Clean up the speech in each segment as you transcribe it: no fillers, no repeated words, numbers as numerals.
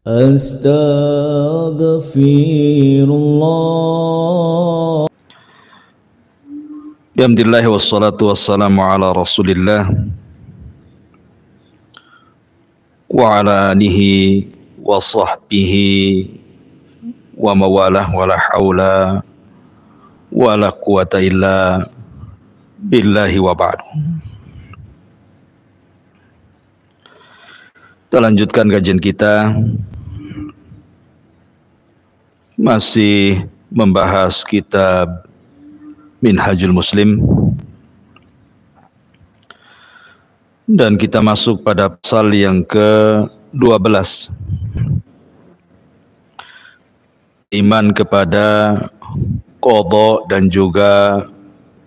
Astaghfirullah. Alhamdulillah wassalatu wassalamu ala Rasulillah wa ala alihi wa sahbihi wa mawalah wa la hawla wa la quwata illa billahi wa ba'du. Kita lanjutkan kajian kita, masih membahas kitab Minhajul Muslim, dan kita masuk pada pasal yang ke-12, iman kepada qada dan juga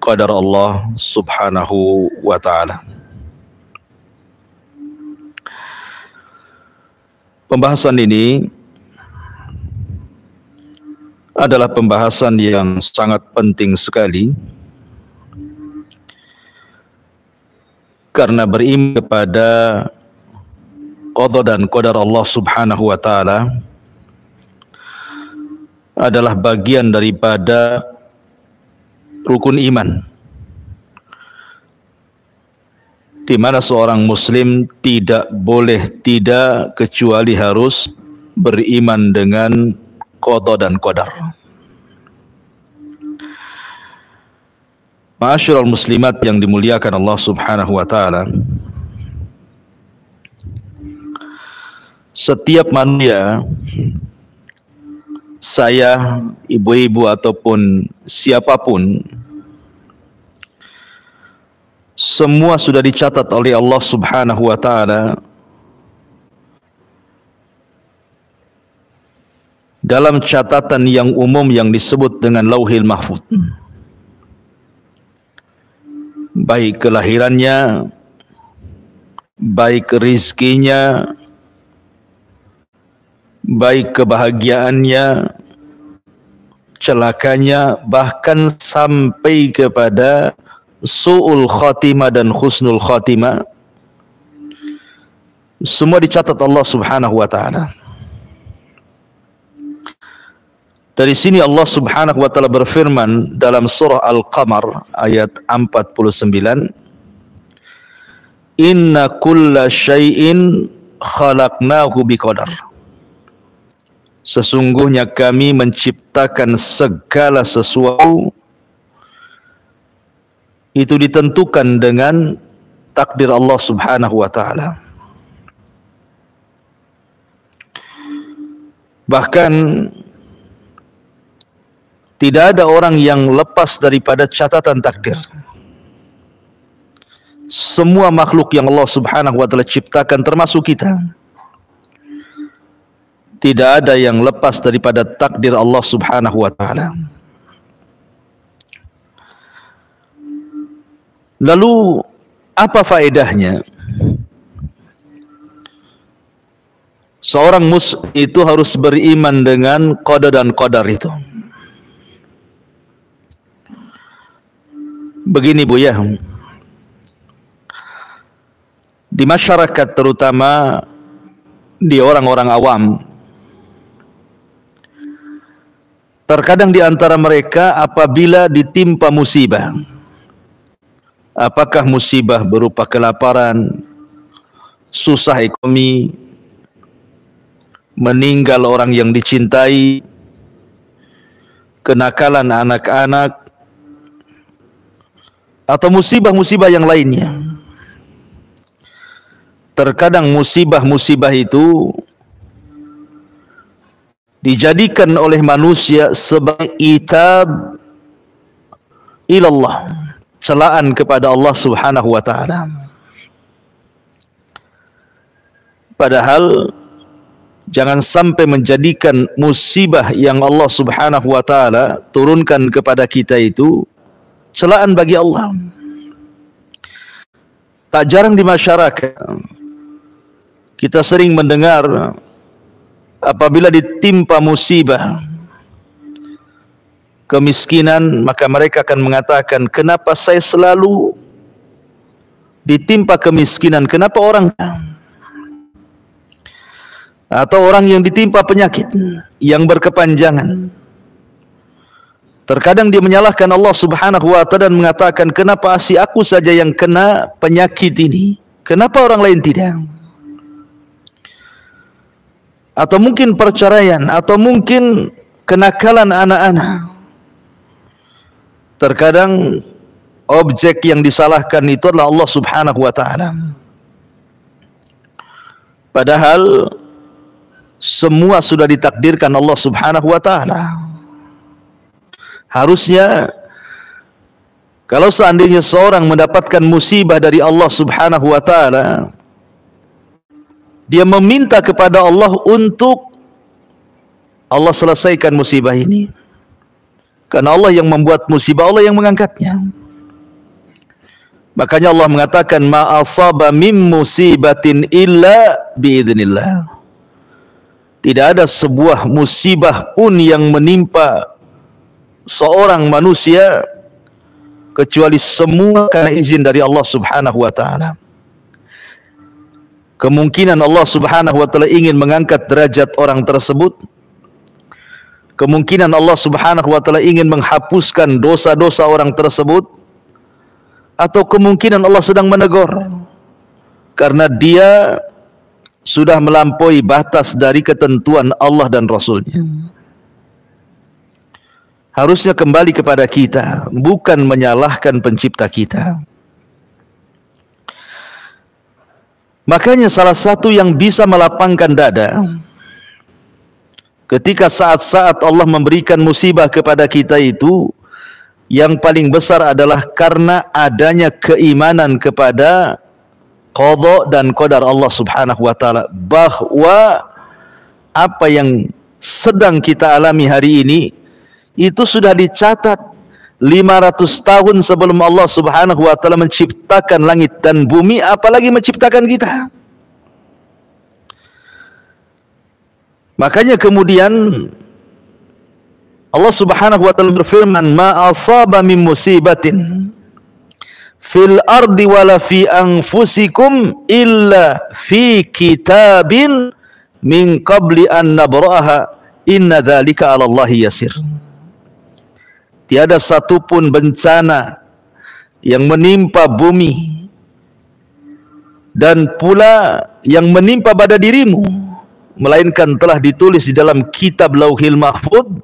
qadar Allah subhanahu wa ta'ala. Pembahasan ini adalah pembahasan yang sangat penting sekali, karena beriman kepada qada dan qadar Allah subhanahu wa ta'ala adalah bagian daripada rukun iman, di mana seorang muslim tidak boleh tidak kecuali harus beriman dengan qada dan qadar. Ma'asyiral muslimat yang dimuliakan Allah subhanahu wa ta'ala, setiap manusia, saya, ibu-ibu ataupun siapapun, semua sudah dicatat oleh Allah subhanahu wa ta'ala dalam catatan yang umum yang disebut dengan Lauhil Mahfuz. Baik kelahirannya, baik rizkinya, baik kebahagiaannya, celakanya, bahkan sampai kepada su'ul khatimah dan husnul khatimah, semua dicatat Allah subhanahu wa ta'ala. Dari sini Allah subhanahu wa ta'ala berfirman dalam surah Al-Qamar ayat 49, Inna kulla syai'in khalaqnahu biqadar. Sesungguhnya kami menciptakan segala sesuatu itu ditentukan dengan takdir Allah subhanahu wa ta'ala. Bahkan tidak ada orang yang lepas daripada catatan takdir. Semua makhluk yang Allah subhanahu wa ta'ala ciptakan, termasuk kita, tidak ada yang lepas daripada takdir Allah subhanahu wa ta'ala. Lalu apa faedahnya? Seorang muslim itu harus beriman dengan qada dan qadar itu. Begini Bu ya, di masyarakat terutama di orang-orang awam, terkadang di antara mereka apabila ditimpa musibah, apakah musibah berupa kelaparan, susah ekonomi, meninggal orang yang dicintai, kenakalan anak-anak, atau musibah-musibah yang lainnya. Terkadang musibah-musibah itu dijadikan oleh manusia sebagai itab ilallah, celaan kepada Allah subhanahu wa ta'ala. Padahal jangan sampai menjadikan musibah yang Allah subhanahu wa ta'ala turunkan kepada kita itu celaan bagi Allah. Tak jarang di masyarakat kita sering mendengar apabila ditimpa musibah kemiskinan, maka mereka akan mengatakan, kenapa saya selalu ditimpa kemiskinan, kenapa orang? atau orang yang ditimpa penyakit yang berkepanjangan. Terkadang dia menyalahkan Allah Subhanahu wa ta'ala dan mengatakan, kenapa si aku saja yang kena penyakit ini? Kenapa orang lain tidak? Atau mungkin perceraian, atau mungkin kenakalan anak-anak. Terkadang objek yang disalahkan itu adalah Allah Subhanahu wa ta'ala. Padahal semua sudah ditakdirkan Allah Subhanahu wa ta'ala. Harusnya kalau seandainya seorang mendapatkan musibah dari Allah Subhanahu wa ta'ala, dia meminta kepada Allah untuk Allah selesaikan musibah ini. Karena Allah yang membuat musibah, Allah yang mengangkatnya. Makanya Allah mengatakan, ma asaba mim musibatin illa biidznillah. Tidak ada sebuah musibah pun yang menimpa seorang manusia kecuali semua karena izin dari Allah Subhanahu wa ta'ala. Kemungkinan Allah Subhanahu wa ta'ala ingin mengangkat derajat orang tersebut. Kemungkinan Allah Subhanahu wa ta'ala ingin menghapuskan dosa-dosa orang tersebut. Atau kemungkinan Allah sedang menegur karena dia sudah melampaui batas dari ketentuan Allah dan Rasulnya. Harusnya kembali kepada kita, bukan menyalahkan pencipta kita. Makanya salah satu yang bisa melapangkan dada ketika saat-saat Allah memberikan musibah kepada kita itu, yang paling besar adalah karena adanya keimanan kepada qadha dan qadar Allah Subhanahu wa ta'ala, bahwa apa yang sedang kita alami hari ini itu sudah dicatat 500 tahun sebelum Allah Subhanahu wa ta'ala menciptakan langit dan bumi, apalagi menciptakan kita. Makanya kemudian Allah Subhanahu wa ta'ala berfirman, ma asaba min musibatin fil ardi wala fi anfusikum illa fi kitabin min qabli an nabraha inna dzalika 'ala Allahi yasir. Tiada satupun bencana yang menimpa bumi dan pula yang menimpa pada dirimu, melainkan telah ditulis di dalam kitab Lauhil Mahfuz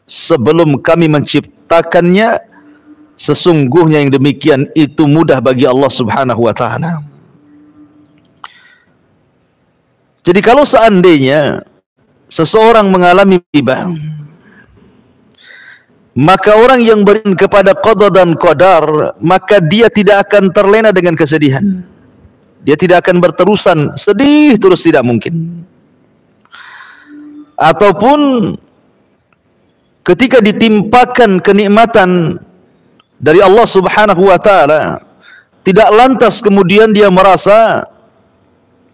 sebelum kami menciptakannya. Sesungguhnya yang demikian itu mudah bagi Allah Subhanahu wa ta'ala. Jadi kalau seandainya seseorang mengalami musibah, maka orang yang beriman kepada qada dan qadar, maka dia tidak akan terlena dengan kesedihan. Dia tidak akan berterusan sedih terus, tidak mungkin. Ataupun ketika ditimpakan kenikmatan dari Allah Subhanahu wa ta'ala, tidak lantas kemudian dia merasa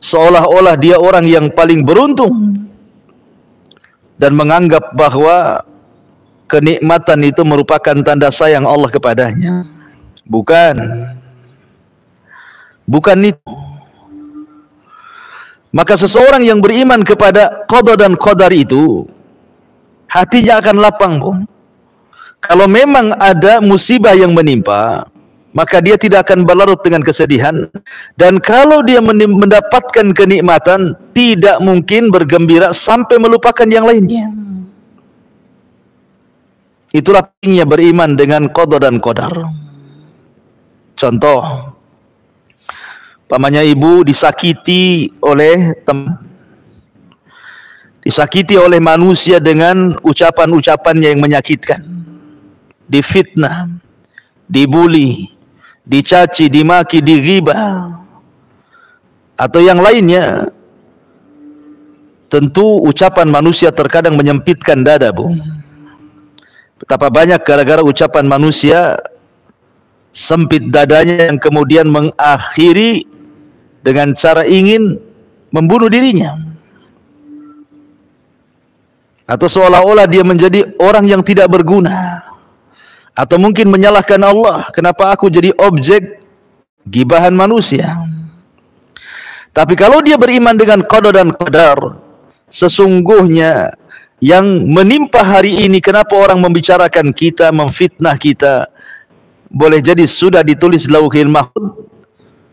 seolah-olah dia orang yang paling beruntung dan menganggap bahwa kenikmatan itu merupakan tanda sayang Allah kepadanya. Bukan itu. Maka seseorang yang beriman kepada qada dan qadar itu, hatinya akan lapang, Bu. Kalau memang ada musibah yang menimpa, maka dia tidak akan berlarut dengan kesedihan. Dan kalau dia mendapatkan kenikmatan, tidak mungkin bergembira sampai melupakan yang lainnya. Itulah pentingnya beriman dengan qada dan qadar. Contoh, pamannya ibu disakiti oleh teman, disakiti oleh manusia dengan ucapan-ucapannya yang menyakitkan, difitnah, dibuli, dicaci, dimaki, dighibah, atau yang lainnya. Tentu ucapan manusia terkadang menyempitkan dada, Bu. Betapa banyak gara-gara ucapan manusia sempit dadanya yang kemudian mengakhiri dengan cara ingin membunuh dirinya, atau seolah-olah dia menjadi orang yang tidak berguna, atau mungkin menyalahkan Allah, kenapa aku jadi objek gibahan manusia. Tapi kalau dia beriman dengan qada dan qadar, Sesungguhnya yang menimpa hari ini, kenapa orang membicarakan kita, memfitnah kita, boleh jadi sudah ditulis Lauhil Mahfuz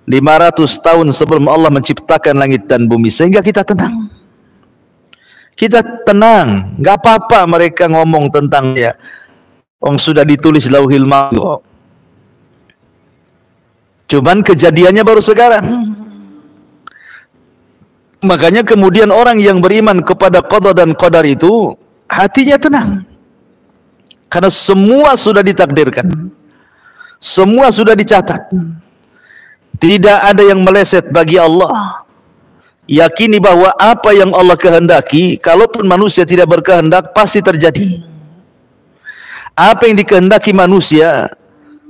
500 tahun sebelum Allah menciptakan langit dan bumi, sehingga kita tenang. Kita tenang, nggak apa-apa mereka ngomong tentangnya. Sudah ditulis Lauhil Mahfuz. Cuman kejadiannya baru sekarang. Makanya kemudian orang yang beriman kepada qada dan qadar itu hatinya tenang. Karena semua sudah ditakdirkan. Semua sudah dicatat. Tidak ada yang meleset bagi Allah. Yakini bahwa apa yang Allah kehendaki, kalaupun manusia tidak berkehendak, pasti terjadi. Apa yang dikehendaki manusia,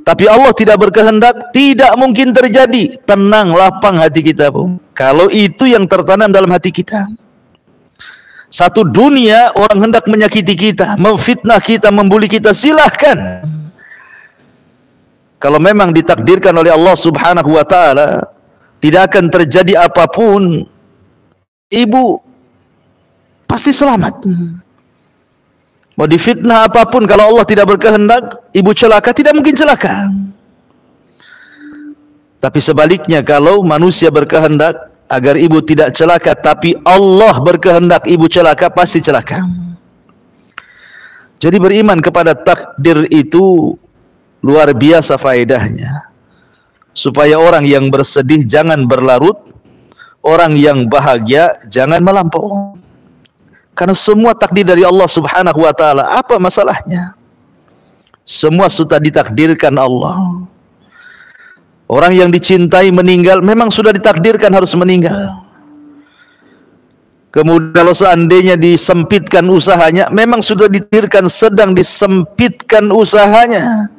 tapi Allah tidak berkehendak, tidak mungkin terjadi. Tenang, lapang hati kita, Bu. Kalau itu yang tertanam dalam hati kita. Satu dunia orang hendak menyakiti kita, memfitnah kita, membuli kita, silahkan. Kalau memang ditakdirkan oleh Allah Subhanahu wa ta'ala, tidak akan terjadi apapun, ibu pasti selamat. Mau difitnah apapun, kalau Allah tidak berkehendak, ibu celaka, tidak mungkin celaka. Tapi sebaliknya, kalau manusia berkehendak agar ibu tidak celaka, tapi Allah berkehendak ibu celaka, pasti celaka. Jadi beriman kepada takdir itu luar biasa faedahnya. Supaya orang yang bersedih jangan berlarut, orang yang bahagia jangan melampau. Karena semua takdir dari Allah Subhanahu wa ta'ala. Apa masalahnya? Semua sudah ditakdirkan Allah. Orang yang dicintai meninggal, memang sudah ditakdirkan harus meninggal. Kemudian kalau seandainya disempitkan usahanya, memang sudah ditakdirkan sedang disempitkan usahanya.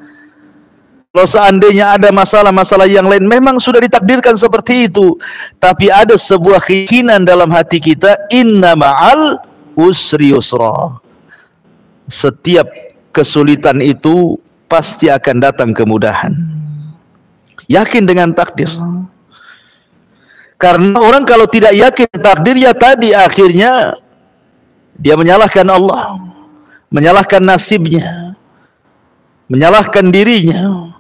Kalau seandainya ada masalah-masalah yang lain, memang sudah ditakdirkan seperti itu. Tapi ada sebuah keyakinan dalam hati kita, inna ma'al usri yusra. Setiap kesulitan itu pasti akan datang kemudahan. Yakin dengan takdir. Karena orang kalau tidak yakin takdir, ya tadi akhirnya dia menyalahkan Allah, menyalahkan nasibnya, menyalahkan dirinya,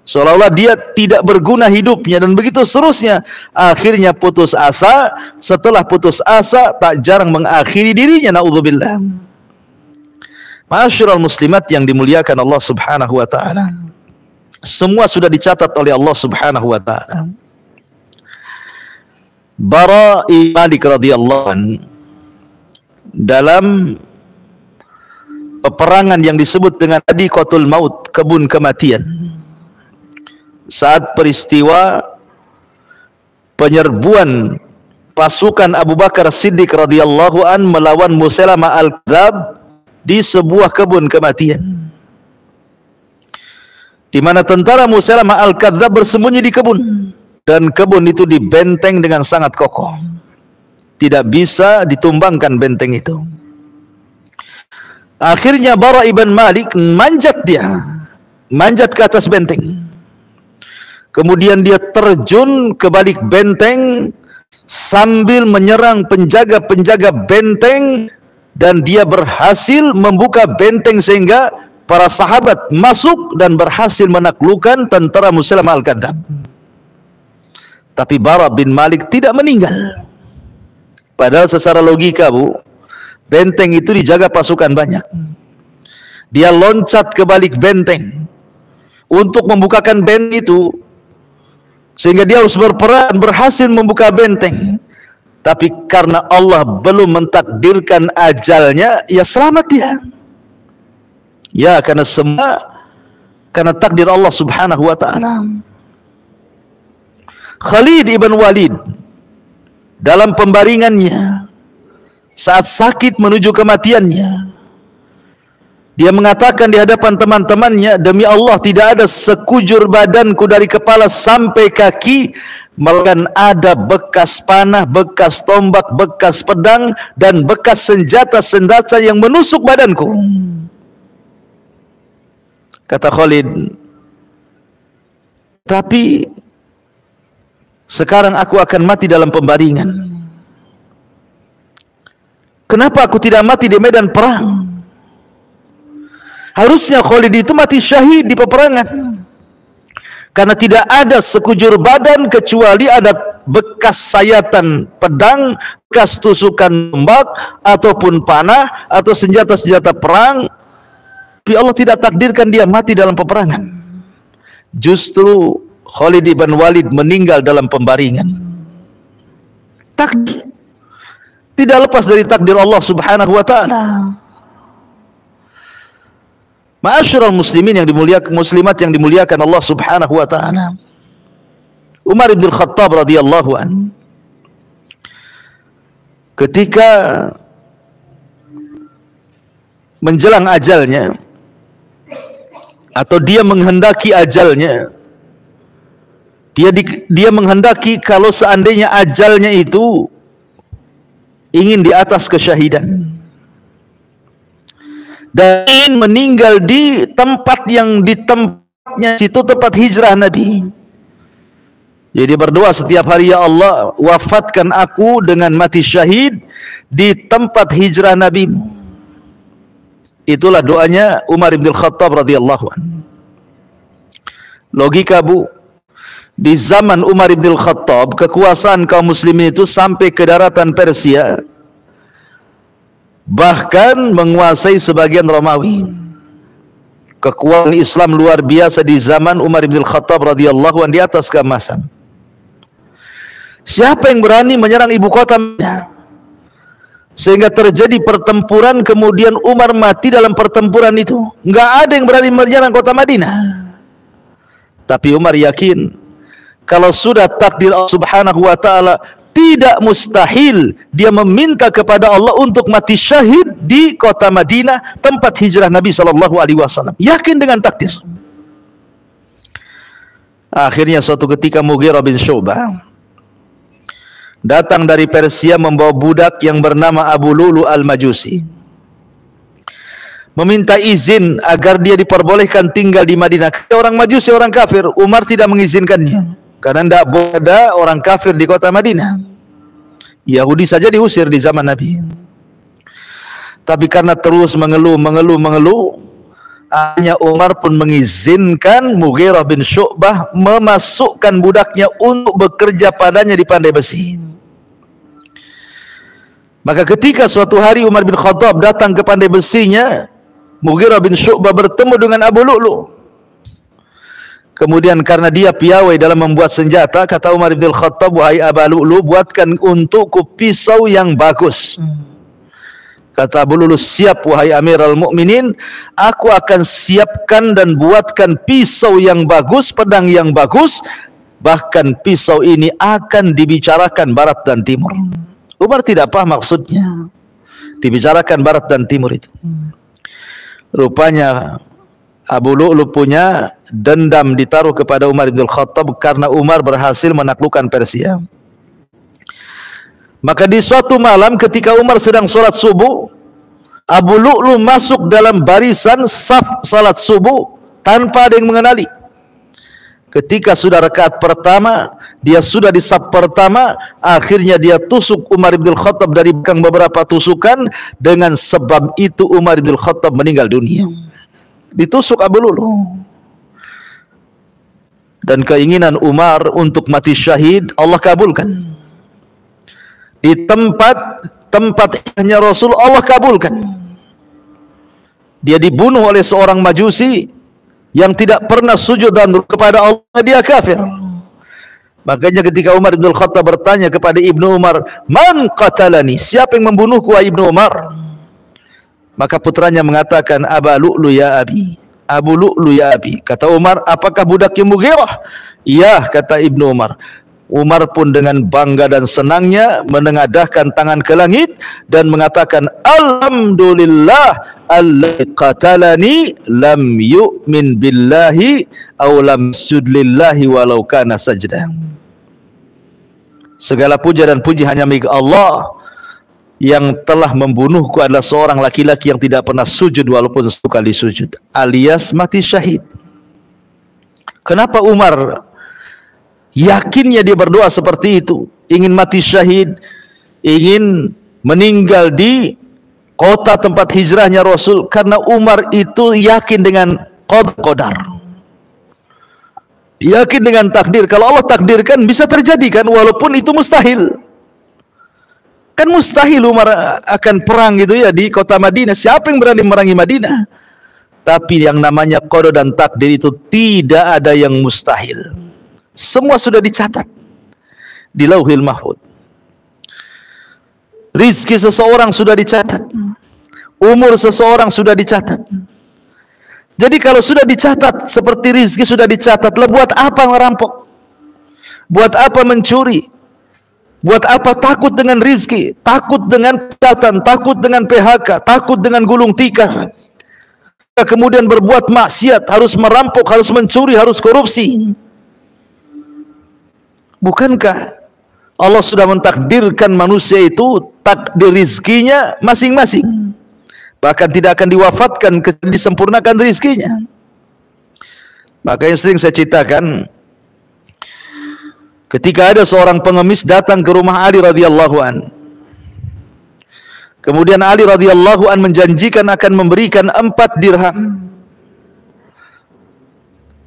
seolah-olah dia tidak berguna hidupnya, dan begitu seterusnya. Akhirnya putus asa, setelah putus asa tak jarang mengakhiri dirinya, naudzubillah. Ma'asyiral muslimat yang dimuliakan Allah Subhanahu wa ta'ala, semua sudah dicatat oleh Allah Subhanahu wa ta'ala. Bara bin Malik radhiyallahu anhu dalam peperangan yang disebut dengan Hadiqatul Maut, kebun kematian, saat peristiwa penyerbuan pasukan Abu Bakar Siddiq radhiyallahu an melawan Musailamah al-Kadzab di sebuah kebun kematian, di mana tentara Musailamah al-Kadzab bersembunyi di kebun, dan kebun itu dibenteng dengan sangat kokoh, tidak bisa ditumbangkan benteng itu. Akhirnya Bara ibn Malik manjat ke atas benteng. Kemudian dia terjun ke balik benteng sambil menyerang penjaga-penjaga benteng, dan dia berhasil membuka benteng sehingga para sahabat masuk dan berhasil menaklukkan tentara Musailamah al-Kadzab. Tapi Bara bin Malik tidak meninggal. Padahal secara logika, Bu, benteng itu dijaga pasukan banyak. Dia loncat ke balik benteng untuk membukakan benteng itu, sehingga dia harus berperan, berhasil membuka benteng. Tapi karena Allah belum mentakdirkan ajalnya, ya selamat dia. Ya, karena karena takdir Allah Subhanahu wa ta'ala. Khalid ibn Walid dalam pembaringannya saat sakit menuju kematiannya, dia mengatakan di hadapan teman-temannya, demi Allah tidak ada sekujur badanku dari kepala sampai kaki melainkan ada bekas panah, bekas tombak, bekas pedang, dan bekas senjata-senjata yang menusuk badanku. Kata Khalid, tapi sekarang aku akan mati dalam pembaringan. Kenapa aku tidak mati di medan perang? Harusnya Khalid itu mati syahid di peperangan. Karena tidak ada sekujur badan kecuali ada bekas sayatan pedang, bekas tusukan tombak, ataupun panah, atau senjata-senjata perang. Tapi Allah tidak takdirkan dia mati dalam peperangan. Justru Khalid bin Walid meninggal dalam pembaringan. Takdir tidak lepas dari takdir Allah Subhanahu wa ta'ala. Ma'asyiral muslimin yang dimuliakan, muslimat yang dimuliakan Allah Subhanahu wa ta'ala. Umar bin Khattab radhiyallahu an, ketika menjelang ajalnya atau dia menghendaki ajalnya, dia menghendaki kalau seandainya ajalnya itu ingin di atas kesyahidan dan ingin meninggal di tempat yang di tempatnya situ tempat hijrah Nabi. Jadi berdoa setiap hari, ya Allah, wafatkan aku dengan mati syahid di tempat hijrah Nabi. Itulah doanya Umar bin Khattab radhiyallahu anhu. Logika, Bu, di zaman Umar bin Khattab kekuasaan kaum muslimin itu sampai ke daratan Persia, bahkan menguasai sebagian Romawi. Kekuatan Islam luar biasa di zaman Umar bin Khattab radhiyallahu anhu, di atas keemasan. Siapa yang berani menyerang ibu kota sehingga terjadi pertempuran, kemudian Umar mati dalam pertempuran itu? Enggak ada yang berani menyerang kota Madinah. Tapi Umar yakin kalau sudah takdir Allah Subhanahu wa ta'ala, tidak mustahil dia meminta kepada Allah untuk mati syahid di kota Madinah, tempat hijrah Nabi SAW. Yakin dengan takdir. Akhirnya suatu ketika Mughirah bin Syu'bah datang dari Persia membawa budak yang bernama Abu Lu'lu al-Majusi, meminta izin agar dia diperbolehkan tinggal di Madinah. Orang Majusi, orang kafir. Umar tidak mengizinkannya karena tidak boleh ada orang kafir di kota Madinah. Yahudi saja diusir di zaman Nabi. Tapi karena terus mengeluh, akhirnya Umar pun mengizinkan Mughirah bin Syu'bah memasukkan budaknya untuk bekerja padanya di pandai besi. Maka ketika suatu hari Umar bin Khattab datang ke pandai besinya, Mughirah bin Syu'bah bertemu dengan Abu Lu'lu. Kemudian karena dia piawai dalam membuat senjata, kata Umar bin Khattab, wahai Abu Lu'lu, buatkan untukku pisau yang bagus. Kata Abu Lu'lu, siap wahai Amirul Mukminin, aku akan siapkan dan buatkan pisau yang bagus, pedang yang bagus, bahkan pisau ini akan dibicarakan barat dan timur. Umar tidak paham maksudnya dibicarakan barat dan timur itu. Rupanya Abu Lu'lu punya dendam ditaruh kepada Umar bin Khattab karena Umar berhasil menaklukkan Persia. Maka di suatu malam ketika Umar sedang sholat subuh, Abu Lu'lu masuk dalam barisan saf salat subuh tanpa ada yang mengenali. Ketika sudah rakaat pertama, dia sudah di saf pertama, akhirnya dia tusuk Umar bin Khattab dari belakang beberapa tusukan. Dengan sebab itu Umar bin Khattab meninggal dunia. Ditusuk Abu Lu'lu. Dan keinginan Umar untuk mati syahid Allah kabulkan. Di tempatnya Rasul Allah kabulkan. Dia dibunuh oleh seorang Majusi yang tidak pernah sujud dan kepada Allah, dia kafir. Makanya ketika Umar bin Khattab bertanya kepada Ibnu Umar, man qatalani, siapa yang membunuhku wahai Ibnu Umar? Maka putranya mengatakan, Abu Lu'lu ya abi, Abu Lu'lu ya abi. Kata Umar, apakah budaknya Mughirah? Iya, kata Ibnu Umar. Umar pun dengan bangga dan senangnya menengadahkan tangan ke langit dan mengatakan, alhamdulillah alladzi qatalani lam yu'min billahi aw lam yasjud lillahi walau kana sajdah. Segala puja dan puji hanya milik Allah yang telah membunuhku adalah seorang laki-laki yang tidak pernah sujud walaupun sekali sujud, alias mati syahid. Kenapa Umar yakinnya dia berdoa seperti itu, ingin mati syahid, ingin meninggal di kota tempat hijrahnya Rasul, karena Umar itu yakin dengan qadar, yakin dengan takdir. Kalau Allah takdirkan bisa terjadi kan, walaupun itu mustahil. Kan mustahil Umar akan perang gitu ya di kota Madinah. Siapa yang berani merangi Madinah? Tapi yang namanya qada dan takdir itu tidak ada yang mustahil. Semua sudah dicatat di Lauhil Mahfuz. Rizki seseorang sudah dicatat, umur seseorang sudah dicatat. Jadi kalau sudah dicatat, seperti rizki sudah dicatat, lah buat apa merampok? Buat apa mencuri? Buat apa takut dengan rizki? Takut dengan kejahatan, takut dengan PHK, takut dengan gulung tikar. Kemudian berbuat maksiat, harus merampok, harus mencuri, harus korupsi. Bukankah Allah sudah mentakdirkan manusia itu takdir rizkinya masing-masing, bahkan tidak akan diwafatkan kecuali disempurnakan rizkinya. Makanya sering saya ceritakan, ketika ada seorang pengemis datang ke rumah Ali radhiyallahu an, kemudian Ali radhiyallahu an menjanjikan akan memberikan 4 dirham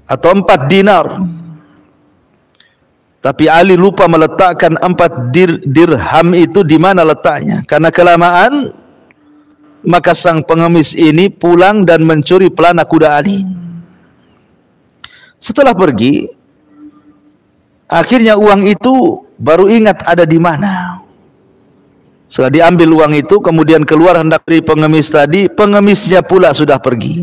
atau 4 dinar. Tapi Ali lupa meletakkan 4 dirham itu di mana letaknya. Karena kelamaan, maka sang pengemis ini pulang dan mencuri pelana kuda Ali. Setelah pergi, akhirnya uang itu baru ingat ada di mana. Setelah diambil uang itu, kemudian keluar hendak dari pengemis tadi, pengemisnya pula sudah pergi.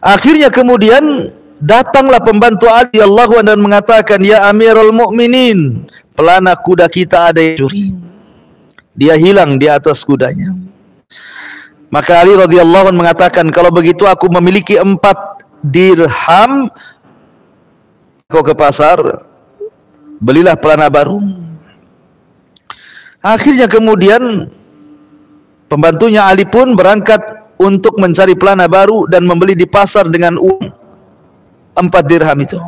Akhirnya kemudian datanglah pembantu Ali radhiyallahu anhu dan mengatakan, "Ya Amirul Mukminin, pelana kuda kita ada yang curi. Dia hilang di atas kudanya." Maka Ali radhiyallahu anhu mengatakan, "Kalau begitu aku memiliki 4 dirham. Kau ke pasar, belilah pelana baru." Akhirnya kemudian pembantunya Ali pun berangkat untuk mencari pelana baru dan membeli di pasar dengan uang 4 dirham itu,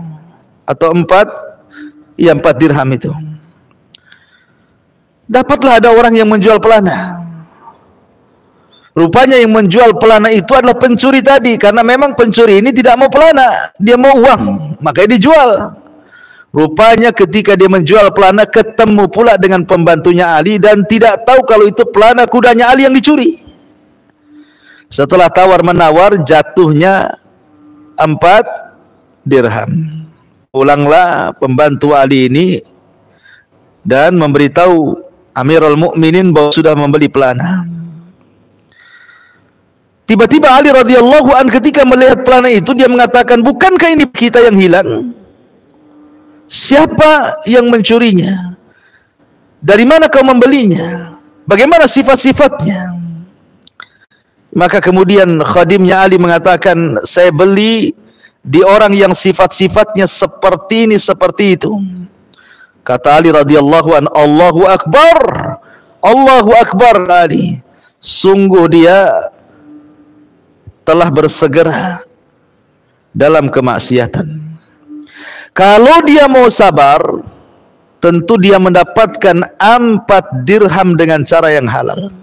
atau 4 dirham itu. Dapatlah ada orang yang menjual pelana. Rupanya yang menjual pelana itu adalah pencuri tadi, karena memang pencuri ini tidak mau pelana, dia mau uang, makanya dijual. Rupanya ketika dia menjual pelana, ketemu pula dengan pembantunya Ali dan tidak tahu kalau itu pelana kudanya Ali yang dicuri. Setelah tawar-menawar, jatuhnya 4 dirham. Pulanglah pembantu Ali ini dan memberitahu Amirul Mukminin bahwa sudah membeli pelana. Tiba-tiba Ali radhiyallahu an ketika melihat pelana itu, dia mengatakan, "Bukankah ini kita yang hilang? Siapa yang mencurinya? Dari mana kau membelinya? Bagaimana sifat-sifatnya?" Maka kemudian khadimnya Ali mengatakan, "Saya beli di orang yang sifat-sifatnya seperti ini, seperti itu." Kata Ali radhiyallahu an, "Allahu Akbar, Allahu Akbar Ali. Sungguh dia telah bersegera dalam kemaksiatan. Kalau dia mau sabar, tentu dia mendapatkan 4 dirham dengan cara yang halal.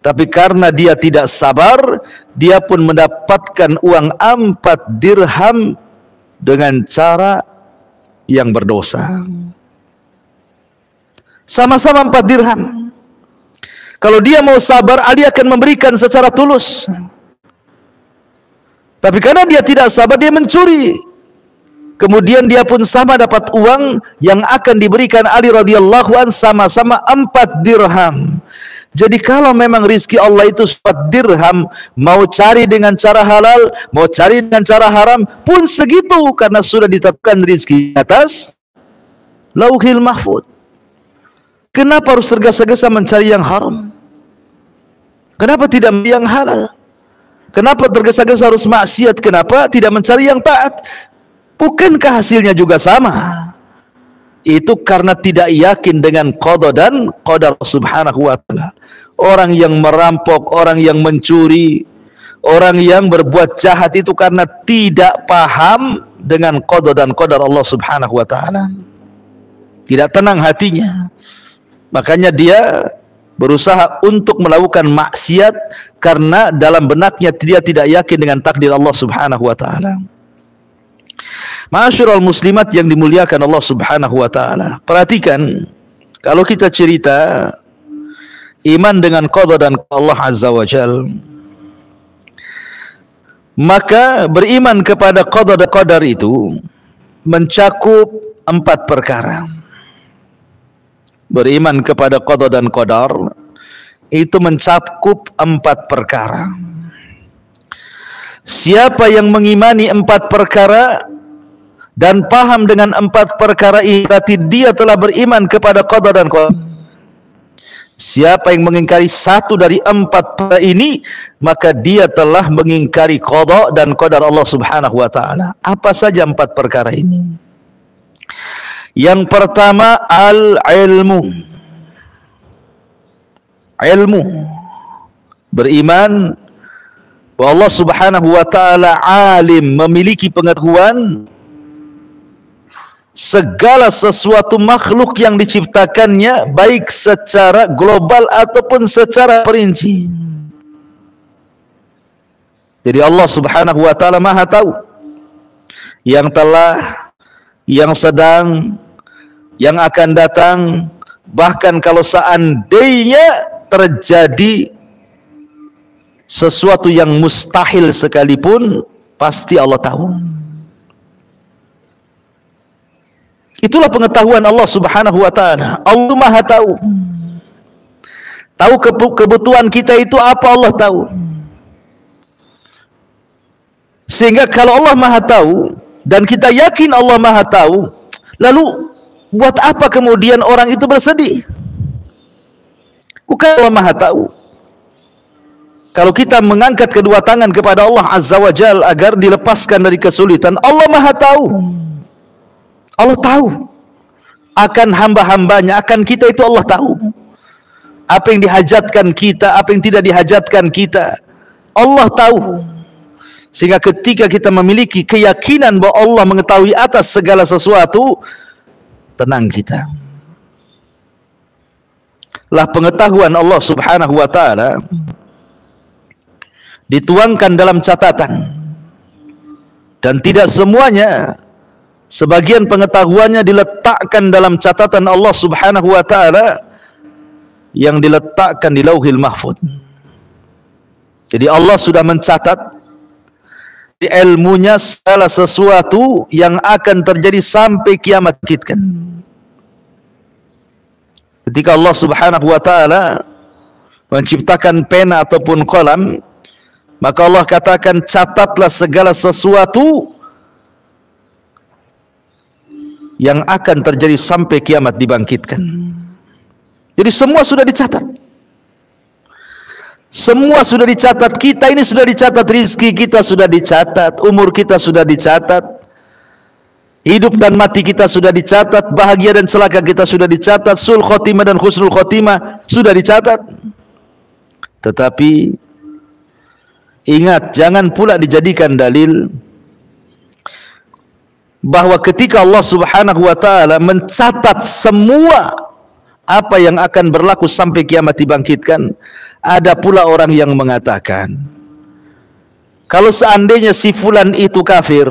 Tapi karena dia tidak sabar, dia pun mendapatkan uang 4 dirham dengan cara yang berdosa. Sama-sama 4 dirham. Kalau dia mau sabar, Ali akan memberikan secara tulus. Tapi karena dia tidak sabar, dia mencuri. Kemudian dia pun sama dapat uang yang akan diberikan Ali radhiyallahu an, sama-sama 4 dirham. Jadi kalau memang rizki Allah itu 4 dirham, mau cari dengan cara halal, mau cari dengan cara haram, pun segitu, karena sudah ditetapkan rizki atas Lauhil Mahfuz. Kenapa harus tergesa-gesa mencari yang haram? Kenapa tidak yang halal? Kenapa tergesa-gesa harus maksiat? Kenapa tidak mencari yang taat? Bukankah hasilnya juga sama? Itu karena tidak yakin dengan qada dan qadar subhanahu wa ta'ala. Orang yang merampok, orang yang mencuri, orang yang berbuat jahat itu karena tidak paham dengan qada dan qadar Allah subhanahu wa ta'ala. Tidak tenang hatinya. Makanya dia berusaha untuk melakukan maksiat karena dalam benaknya dia tidak yakin dengan takdir Allah Subhanahu wa taala. Ma'asyiral muslimat yang dimuliakan Allah Subhanahu wa taala. Perhatikan, kalau kita cerita iman dengan qada dan Allah Azza wa Jalla, maka beriman kepada qada dan qadar itu mencakup 4 perkara. Beriman kepada qada dan qadar itu mencakup 4 perkara. Siapa yang mengimani 4 perkara dan paham dengan 4 perkara ini, berarti dia telah beriman kepada qada dan qadar. Siapa yang mengingkari 1 dari 4 perkara ini, maka dia telah mengingkari qada dan qadar Allah Subhanahu wa taala. Apa saja 4 perkara ini? Yang pertama, al-ilmu. Ilmu. Beriman bahwa Allah Subhanahu wa taala alim, memiliki pengetahuan segala sesuatu makhluk yang diciptakannya, baik secara global ataupun secara perinci. Jadi Allah Subhanahu wa taala Maha tahu yang telah, yang sedang, yang akan datang, bahkan kalau seandainya terjadi sesuatu yang mustahil sekalipun, pasti Allah tahu. Itulah pengetahuan Allah Subhanahu wa taala. Allah Maha tahu. Tahu kebutuhan kita itu apa, Allah tahu. Sehingga kalau Allah Maha tahu dan kita yakin Allah Maha tahu, lalu buat apa kemudian orang itu bersedih? Bukan Allah Maha tahu. Kalau kita mengangkat kedua tangan kepada Allah Azza wa Jalla agar dilepaskan dari kesulitan, Allah Maha tahu. Allah tahu akan hamba-hambanya, akan kita itu Allah tahu. Apa yang dihajatkan kita, apa yang tidak dihajatkan kita, Allah tahu. Sehingga ketika kita memiliki keyakinan bahwa Allah mengetahui atas segala sesuatu, tenang kita. Lah pengetahuan Allah Subhanahu wa taala dituangkan dalam catatan, dan tidak semuanya. Sebagian pengetahuannya diletakkan dalam catatan Allah Subhanahu wa taala yang diletakkan di Lauhil Mahfuz. Jadi Allah sudah mencatat di ilmunya segala sesuatu yang akan terjadi sampai kiamat kita. Ketika Allah Subhanahu wa taala menciptakan pena ataupun qalam, maka Allah katakan, catatlah segala sesuatu yang akan terjadi sampai kiamat dibangkitkan. Jadi semua sudah dicatat. Semua sudah dicatat. Kita ini sudah dicatat, rizki kita sudah dicatat, umur kita sudah dicatat, hidup dan mati kita sudah dicatat, bahagia dan celaka kita sudah dicatat, sul khotimah dan husnul khotimah sudah dicatat. Tetapi ingat, jangan pula dijadikan dalil bahwa ketika Allah Subhanahu wa taala mencatat semua apa yang akan berlaku sampai kiamat dibangkitkan, ada pula orang yang mengatakan, kalau seandainya si fulan itu kafir,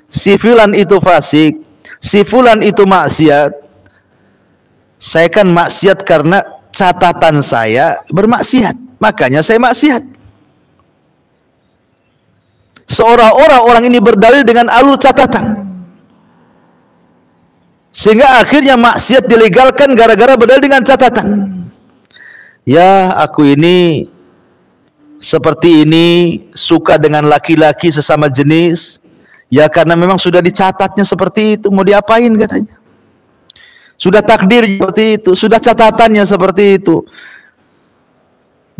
si fulan itu fasik, si fulan itu maksiat, saya kan maksiat karena catatan saya bermaksiat, makanya saya maksiat. Seolah-olah orang ini berdalil dengan alur catatan, sehingga akhirnya maksiat dilegalkan gara-gara berdalil dengan catatan. Ya, aku ini seperti ini, suka dengan laki-laki sesama jenis, ya karena memang sudah dicatatnya seperti itu, mau diapain katanya. Sudah takdir seperti itu, sudah catatannya seperti itu,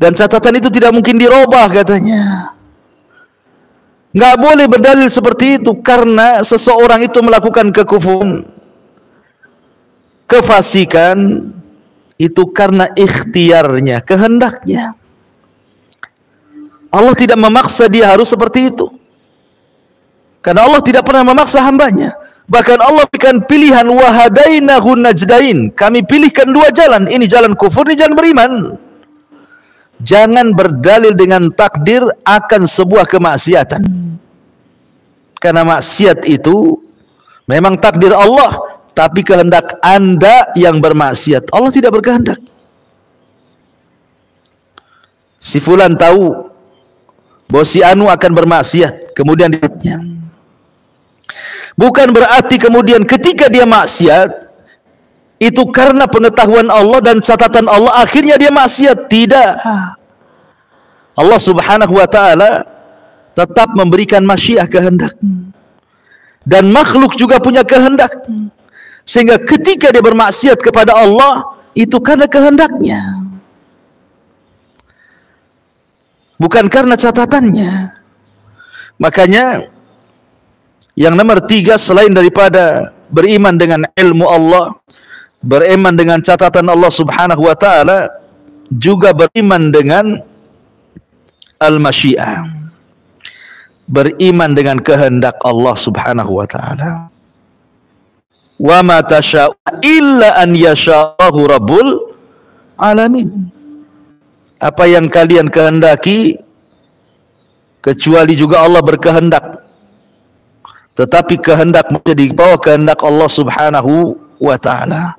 dan catatan itu tidak mungkin dirubah katanya. Nggak boleh berdalil seperti itu, karena seseorang itu melakukan kekufuran, kefasikan, itu karena ikhtiarnya, kehendaknya. Allah tidak memaksa dia harus seperti itu, karena Allah tidak pernah memaksa hambanya. Bahkan Allah berikan pilihan, wahadainahu najdain. Kami pilihkan dua jalan, ini jalan kufur, ini jalan beriman. Jangan berdalil dengan takdir akan sebuah kemaksiatan. Karena maksiat itu memang takdir Allah, tapi kehendak Anda yang bermaksiat. Allah tidak berkehendak. Si fulan tahu bahwa si Anu akan bermaksiat, kemudian dia bukan berarti kemudian ketika dia maksiat itu karena pengetahuan Allah dan catatan Allah akhirnya dia maksiat. Tidak. Allah Subhanahu wa taala tetap memberikan masyiah, kehendak. Dan makhluk juga punya kehendak. Sehingga ketika dia bermaksiat kepada Allah itu karena kehendaknya, bukan karena catatannya. Makanya yang nomor 3 selain daripada beriman dengan ilmu Allah, beriman dengan catatan Allah Subhanahu wa taala, juga beriman dengan al-masyiah, beriman dengan kehendak Allah Subhanahu wa taala. Wa ma tasya'u illa an yasha'ahu rabbul alamin. Apa yang kalian kehendaki kecuali juga Allah berkehendak. Tetapi kehendak menjadi bawah kehendak Allah Subhanahu wa taala.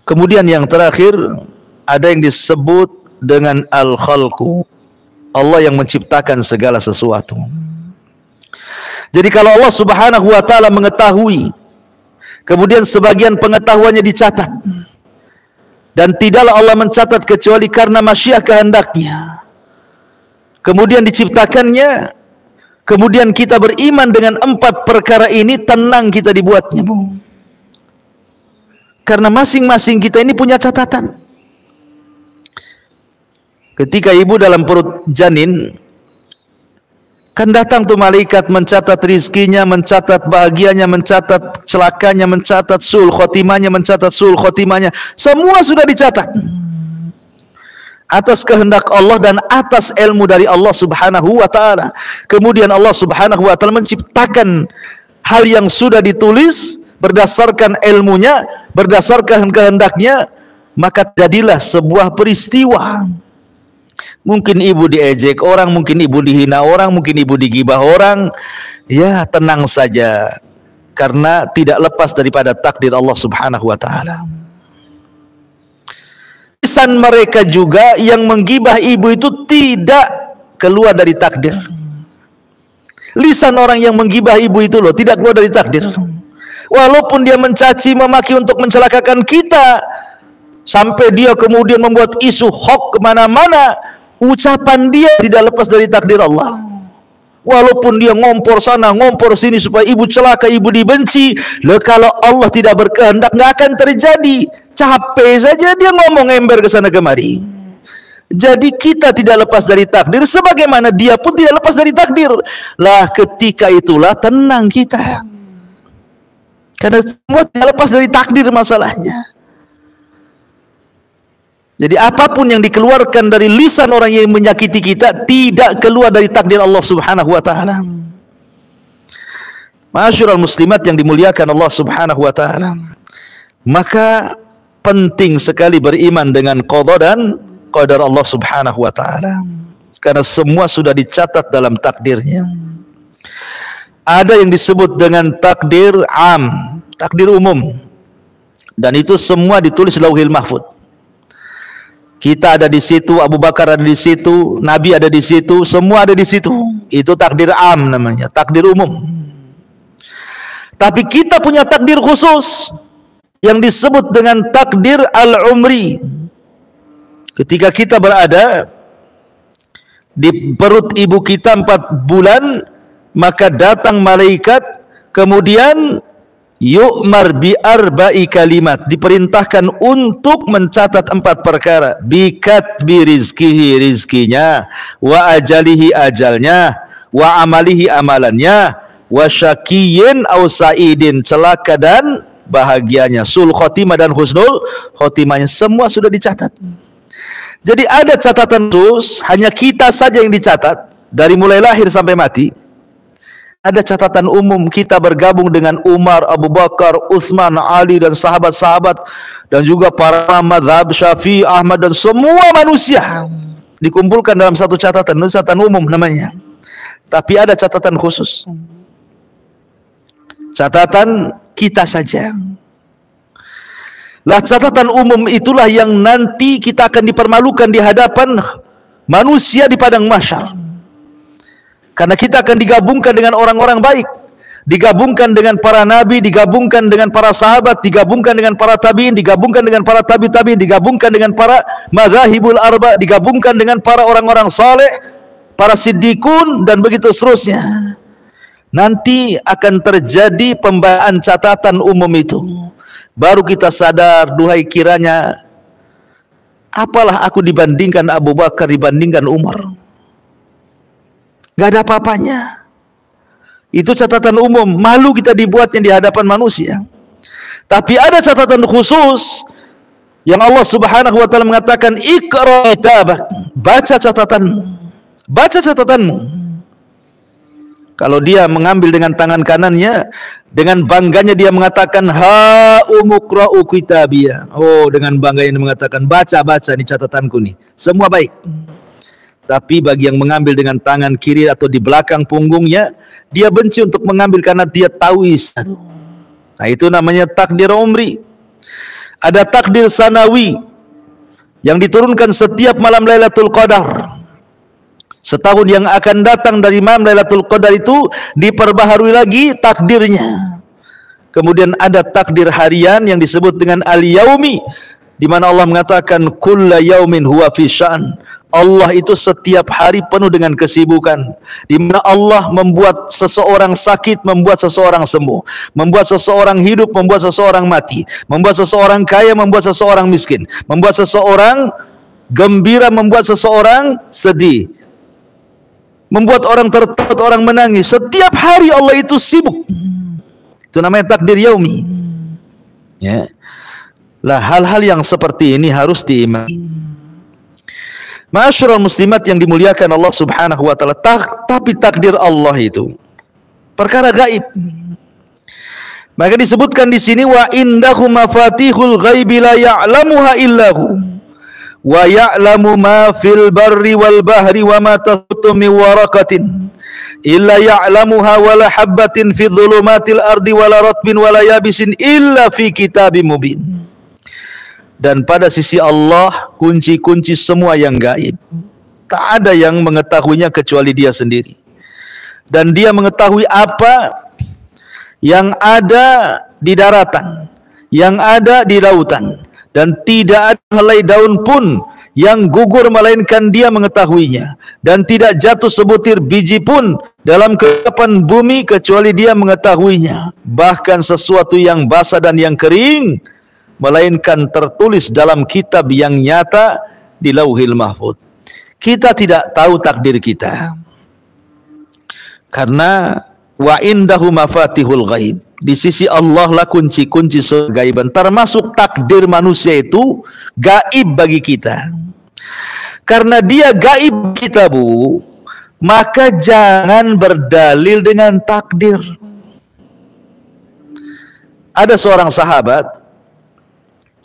Kemudian yang terakhir ada yang disebut dengan al-khalqu. Allah yang menciptakan segala sesuatu. Jadi kalau Allah Subhanahu wa taala mengetahui, kemudian sebagian pengetahuannya dicatat, dan tidaklah Allah mencatat kecuali karena masyiah kehendaknya, kemudian diciptakannya, kemudian kita beriman dengan 4 perkara ini, tenang kita dibuatnya, Bu. Karena masing-masing kita ini punya catatan. Ketika ibu dalam perut janin, kan datang tuh malaikat mencatat rizkinya, mencatat bahagianya, mencatat celakanya, mencatat sul khotimahnya, mencatat sul khotimahnya. Semua sudah dicatat. Atas kehendak Allah dan atas ilmu dari Allah Subhanahu wa taala. Kemudian Allah Subhanahu wa taala menciptakan hal yang sudah ditulis berdasarkan ilmunya, berdasarkan kehendaknya, maka jadilah sebuah peristiwa. Mungkin ibu diejek orang, mungkin ibu dihina orang, mungkin ibu digibah orang. Ya, tenang saja, karena tidak lepas daripada takdir Allah Subhanahu wa taala. Lisan mereka juga yang menggibah ibu itu tidak keluar dari takdir. Lisan orang yang menggibah ibu itu loh tidak keluar dari takdir. Walaupun dia mencaci, memaki untuk mencelakakan kita, sampai dia kemudian membuat isu hoax kemana-mana, ucapan dia tidak lepas dari takdir Allah. Walaupun dia ngompor sana, ngompor sini supaya ibu celaka, ibu dibenci, loh kalau Allah tidak berkehendak nggak akan terjadi. Capek saja dia ngomong ember ke sana kemari. Jadi kita tidak lepas dari takdir, sebagaimana dia pun tidak lepas dari takdir. Lah ketika itulah tenang kita, karena semua tidak lepas dari takdir masalahnya. Jadi apapun yang dikeluarkan dari lisan orang yang menyakiti kita tidak keluar dari takdir Allah Subhanahu wa taala. Ma'asyiral muslimat yang dimuliakan Allah Subhanahu wa taala. Maka penting sekali beriman dengan qada dan qadar Allah Subhanahu wa taala. Karena semua sudah dicatat dalam takdirnya. Ada yang disebut dengan takdir am, takdir umum. Dan itu semua ditulis Lauhil Mahfuz. Kita ada di situ, Abu Bakar ada di situ, Nabi ada di situ, semua ada di situ. Itu takdir am namanya, takdir umum. Tapi kita punya takdir khusus yang disebut dengan takdir al-umri. Ketika kita berada di perut ibu kita 4 bulan, maka datang malaikat, kemudian yu'mar bi arba'i kalimat, diperintahkan untuk mencatat 4 perkara. Bikatbi rizkihi, rizkinya, wa ajalihi, ajalnya, wa amalihi, amalannya, wa syakiyin au sa'idin, celaka dan bahagianya, sul khotimah dan husnul khotimahnya, semua sudah dicatat. Jadi ada catatan khusus, hanya kita saja yang dicatat dari mulai lahir sampai mati. Ada catatan umum, kita bergabung dengan Umar, Abu Bakar, Utsman, Ali dan sahabat-sahabat dan juga para mazhab Syafi'i, Ahmad dan semua manusia dikumpulkan dalam satu catatan umum namanya. Tapi ada catatan khusus. Catatan kita saja. Lah catatan umum itulah yang nanti kita akan dipermalukan di hadapan manusia di padang mahsyar. Karena kita akan digabungkan dengan orang-orang baik, digabungkan dengan para nabi, digabungkan dengan para sahabat, digabungkan dengan para tabi'in, digabungkan dengan para tabi'in, digabungkan dengan para madzhabul arba, digabungkan dengan para orang-orang saleh, para siddiqun dan begitu seterusnya. Nanti akan terjadi pembacaan catatan umum itu. Baru kita sadar, duhai kiranya apalah aku dibandingkan Abu Bakar, dibandingkan Umar. Gak ada apa-apanya. Itu catatan umum. Malu kita dibuatnya di hadapan manusia. Tapi ada catatan khusus yang Allah Subhanahu wa taala mengatakan, "Iqra kitabak." Baca catatanmu. Baca catatanmu. Kalau dia mengambil dengan tangan kanannya, dengan bangganya dia mengatakan, "Ha umuqra'u kitabiyah." Oh, dengan bangganya dia mengatakan, "Baca-baca ini catatanku nih. Semua baik." Tapi bagi yang mengambil dengan tangan kiri atau di belakang punggungnya, dia benci untuk mengambil karena dia tahu isi. Nah, itu namanya takdir umri. Ada takdir sanawi yang diturunkan setiap malam Lailatul Qadar. Setahun yang akan datang dari malam Lailatul Qadar itu diperbaharui lagi takdirnya. Kemudian ada takdir harian yang disebut dengan al-yaumi, di mana Allah mengatakan kulla yaumin huwa fi sya'n. Allah itu setiap hari penuh dengan kesibukan, di mana Allah membuat seseorang sakit, membuat seseorang sembuh, membuat seseorang hidup, membuat seseorang mati, membuat seseorang kaya, membuat seseorang miskin, membuat seseorang gembira, membuat seseorang sedih, membuat orang tertawa, orang menangis. Setiap hari Allah itu sibuk. Itu namanya takdir yaumi. Ya. Lah hal-hal yang seperti ini harus diimani. Ma'asyiral muslimat yang dimuliakan Allah Subhanahu wa taala, tapi takdir Allah itu perkara gaib. Maka disebutkan di sini, wa indahu mafatihul ghaibi la ya'lamuha illahu wa ya'lamu ma fil barri wal bahri wa ma tasqutu min waraqatin illa ya'lamuha wa la habatin fi dhulumatil ardi wa la ratbin wa la yabisin illa fi kitabim mubin. Dan pada sisi Allah kunci-kunci semua yang gaib, tak ada yang mengetahuinya kecuali Dia sendiri. Dan Dia mengetahui apa yang ada di daratan, yang ada di lautan, dan tidak ada helai daun pun yang gugur melainkan Dia mengetahuinya, dan tidak jatuh sebutir biji pun dalam kehidupan bumi kecuali Dia mengetahuinya. Bahkan sesuatu yang basah dan yang kering melainkan tertulis dalam kitab yang nyata di Lauhil Mahfuz. Kita tidak tahu takdir kita, karena wa indahu mafatihul ghaib. Di sisi Allah lah kunci-kunci segaiban, termasuk takdir manusia itu gaib bagi kita. Karena Dia gaib kita, Bu, maka jangan berdalil dengan takdir. Ada seorang sahabat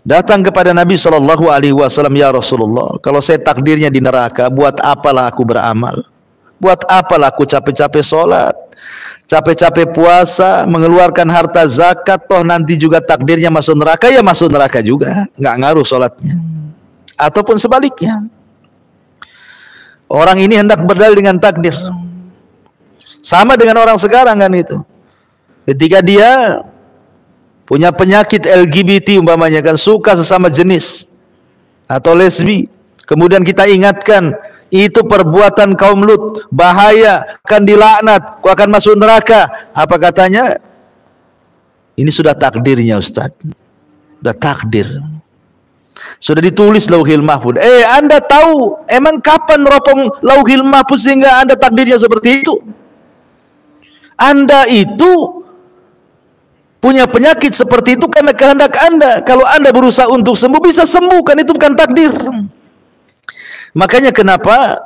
datang kepada Nabi SAW, "Ya Rasulullah, kalau saya takdirnya di neraka, buat apalah aku beramal? Buat apalah aku capek-capek sholat, capek-capek puasa, mengeluarkan harta zakat, toh nanti juga takdirnya masuk neraka?" Ya masuk neraka juga, nggak ngaruh sholatnya. Ataupun sebaliknya, orang ini hendak berdalil dengan takdir. Sama dengan orang sekarang kan itu. Ketika dia punya penyakit LGBT umpamanya, kan suka sesama jenis atau lesbi, kemudian kita ingatkan itu perbuatan kaum Lut, bahaya, akan dilaknat, kau akan masuk neraka. Apa katanya? Ini sudah takdirnya Ustaz, sudah takdir, sudah ditulis Lauhil Mahfuz. Anda tahu emang kapan ropong Lauhil Mahfuz sehingga Anda takdirnya seperti itu? Anda itu punya penyakit seperti itu karena kehendak Anda. Kalau Anda berusaha untuk sembuh, bisa sembuh, kan itu bukan takdir. Makanya kenapa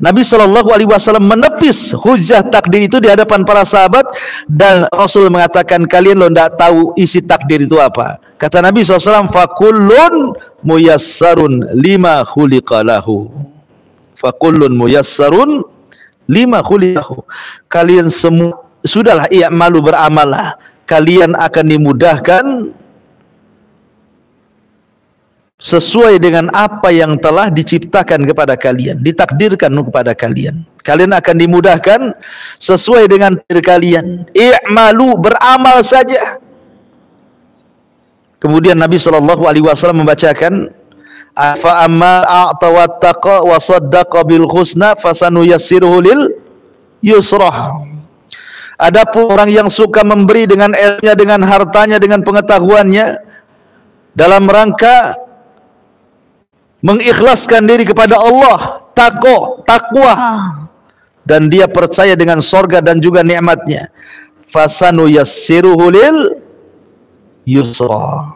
Nabi Shallallahu Alaihi Wasallam menepis hujah takdir itu di hadapan para sahabat, dan Rasul mengatakan, kalian lo tidak tahu isi takdir itu apa. Kata Nabi SAW, fakullun muyassarun lima khuliqalahu. Fakullun muyassarun lima khuliqalahu. Kalian semua sudahlah, i'malu, beramallah, kalian akan dimudahkan sesuai dengan apa yang telah diciptakan kepada kalian, ditakdirkan kepada kalian. Kalian akan dimudahkan sesuai dengan takdir kalian. I'malu, beramal saja. Kemudian Nabi SAW membacakan, fa amma a'ta wattaqa wa saddaqa bil husna fasanuyassiruhu lil yusrah. Adapun orang yang suka memberi dengan ilmunya, dengan hartanya, dengan pengetahuannya, dalam rangka mengikhlaskan diri kepada Allah, takwa, dan dia percaya dengan sorga dan juga nikmatnya, fasanuyassiruhu lil yusra.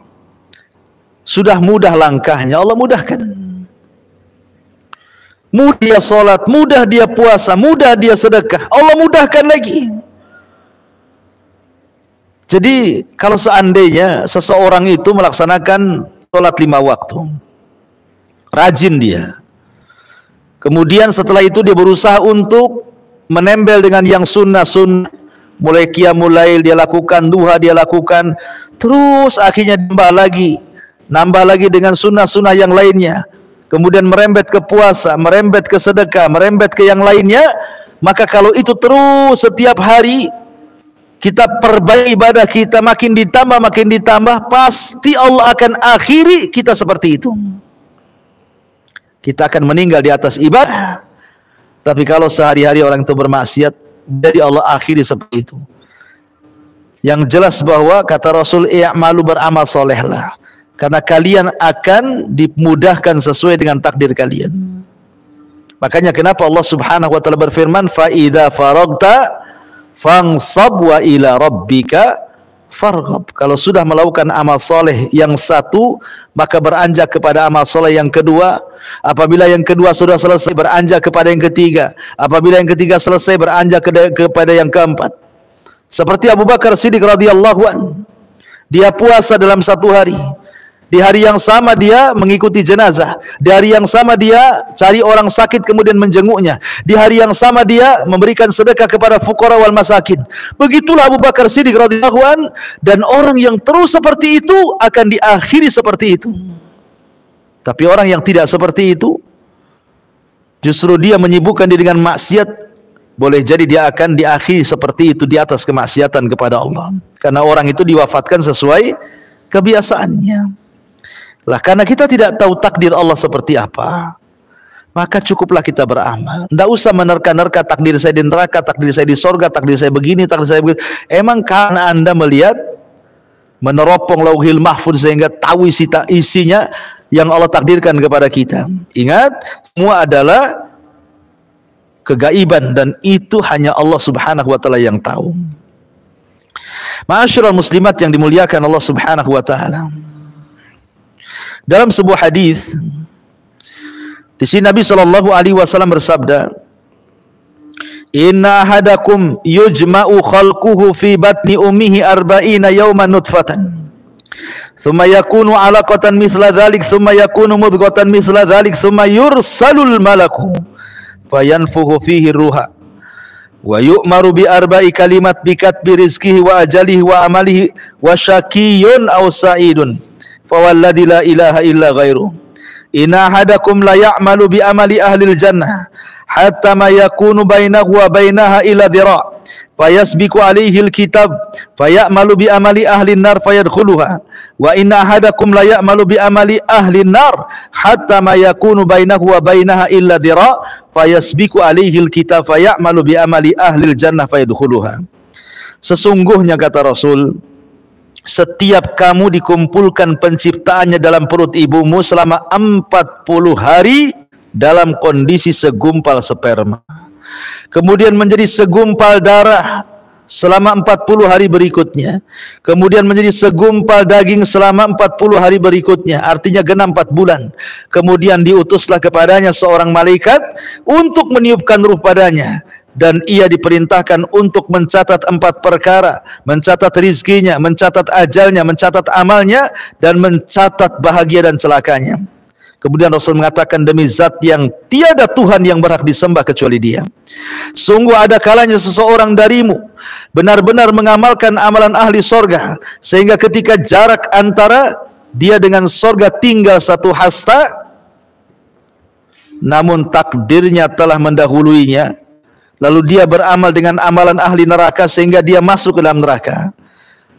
Sudah mudah langkahnya, Allah mudahkan. Mudah dia sholat, mudah dia puasa, mudah dia sedekah, Allah mudahkan lagi. Jadi kalau seandainya seseorang itu melaksanakan sholat 5 waktu, rajin dia, kemudian setelah itu dia berusaha untuk menempel dengan yang sunnah-sunnah, mulai qiyamul lail dia lakukan, duha dia lakukan, terus akhirnya nambah lagi dengan sunnah-sunnah yang lainnya, kemudian merembet ke puasa, merembet ke sedekah, merembet ke yang lainnya, maka kalau itu terus setiap hari kita perbaiki ibadah kita, makin ditambah, pasti Allah akan akhiri kita seperti itu. Kita akan meninggal di atas ibadah. Tapi kalau sehari-hari orang itu bermaksiat, jadi Allah akhiri seperti itu. Yang jelas bahwa kata Rasul, i'malu, beramal solehlah, karena kalian akan dimudahkan sesuai dengan takdir kalian. Makanya kenapa Allah Subhanahu wa taala berfirman, fa idza faragta fansab wa ila rabbika farghab. Kalau sudah melakukan amal soleh yang satu, maka beranjak kepada amal soleh yang kedua. Apabila yang kedua sudah selesai, beranjak kepada yang ketiga. Apabila yang ketiga selesai, beranjak kepada yang keempat. Seperti Abu Bakar Siddiq radhiyallahu anhu, dia puasa dalam satu hari. Di hari yang sama dia mengikuti jenazah. Di hari yang sama dia cari orang sakit kemudian menjenguknya. Di hari yang sama dia memberikan sedekah kepada fuqara wal masakin. Begitulah Abu Bakar Siddiq radhiyallahu anhu, dan orang yang terus seperti itu akan diakhiri seperti itu. Tapi orang yang tidak seperti itu, justru dia menyibukkan diri dengan maksiat, boleh jadi dia akan diakhiri seperti itu di atas kemaksiatan kepada Allah. Karena orang itu diwafatkan sesuai kebiasaannya. Lah karena kita tidak tahu takdir Allah seperti apa, maka cukuplah kita beramal. Tidak usah menerka-nerka takdir saya di neraka, takdir saya di sorga, takdir saya begini, takdir saya begitu. Emang karena Anda melihat, meneropong lauhil mahfuz sehingga tahu isinya yang Allah takdirkan kepada kita. Ingat, semua adalah kegaiban, dan itu hanya Allah Subhanahu wa taala yang tahu. Ma'asyiral muslimat yang dimuliakan Allah Subhanahu wa taala. Dalam sebuah hadis, di sini Nabi Shallallahu Alaihi Wasallam bersabda, Inna ahadakum yujma'u khalquhu fi batni ummihi arba'ina yawman nutfatan, thumma yakunu alaqatan mithla dhalik, thumma yakunu mudghatan mithla dhalik, thumma yursalul malaku fayanfuhu fihi ruha wa yu'maru bi arba'i kalimat bi katbi rizqihi wa ajalihi wa amalihi wa syaqiyyun aw sa'idun. Fawalladzi la ilaha illa ghairuh, inna ahadakum la ya'malu bi amali ahlil jannah hatta ma yakunu bainahu wa bainaha ila dhira' fayasbiqu alaihi alkitab fayamalu bi amali ahlin nar fayadkhuluha wa inna ahadakum la ya'malu bi amali ahlin nar hatta ma yakunu bainahu wa bainaha illa dhira' fayasbiqu alaihi alkitab fayamalu bi amali ahlil jannah fayadkhuluha. Sesungguhnya kata Rasul, setiap kamu dikumpulkan penciptaannya dalam perut ibumu selama 40 hari dalam kondisi segumpal sperma, kemudian menjadi segumpal darah, selama 40 hari berikutnya, kemudian menjadi segumpal daging selama 40 hari berikutnya, artinya genap 4 bulan. Kemudian diutuslah kepadanya seorang malaikat untuk meniupkan ruh padanya, dan ia diperintahkan untuk mencatat 4 perkara, mencatat rizkinya, mencatat ajalnya, mencatat amalnya, dan mencatat bahagia dan celakanya. Kemudian Rasul mengatakan, demi zat yang tiada Tuhan yang berhak disembah kecuali Dia, sungguh ada kalanya seseorang darimu benar-benar mengamalkan amalan ahli sorga, sehingga ketika jarak antara dia dengan sorga tinggal 1 hasta, namun takdirnya telah mendahuluinya, lalu dia beramal dengan amalan ahli neraka sehingga dia masuk ke dalam neraka.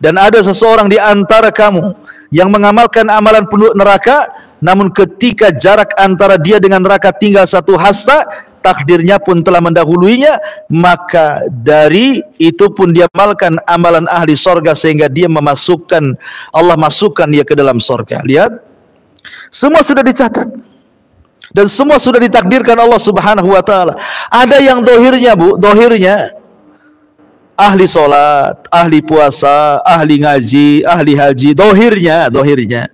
Dan ada seseorang di antara kamu yang mengamalkan amalan penduduk neraka, namun ketika jarak antara dia dengan neraka tinggal 1 hasta, takdirnya pun telah mendahuluinya, maka dari itu pun dia amalkan amalan ahli sorga sehingga dia Allah masukkan dia ke dalam sorga. Lihat, semua sudah dicatat dan semua sudah ditakdirkan Allah Subhanahu wa taala. Ada yang dohirnya, Bu, dohirnya ahli solat, ahli puasa, ahli ngaji, ahli haji, dohirnya.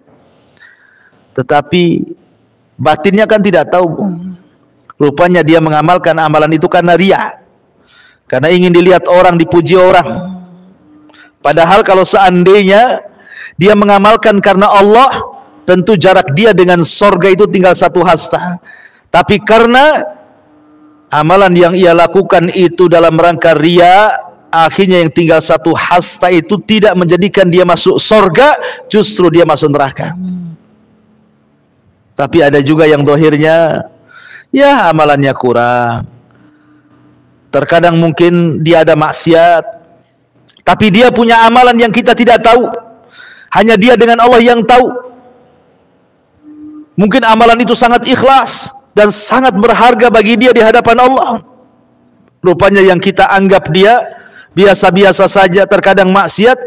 Tetapi batinnya kan tidak tahu, Bu. Rupanya dia mengamalkan amalan itu karena riya, karena ingin dilihat orang, dipuji orang. Padahal kalau seandainya dia mengamalkan karena Allah, tentu jarak dia dengan sorga itu tinggal 1 hasta. Tapi karena amalan yang ia lakukan itu dalam rangka riya, akhirnya yang tinggal 1 hasta itu tidak menjadikan dia masuk sorga, justru dia masuk neraka. Tapi ada juga yang dohirnya, ya amalannya kurang, terkadang mungkin dia ada maksiat, tapi dia punya amalan yang kita tidak tahu, hanya dia dengan Allah yang tahu. Mungkin amalan itu sangat ikhlas dan sangat berharga bagi dia di hadapan Allah. Rupanya yang kita anggap dia biasa-biasa saja, terkadang maksiat,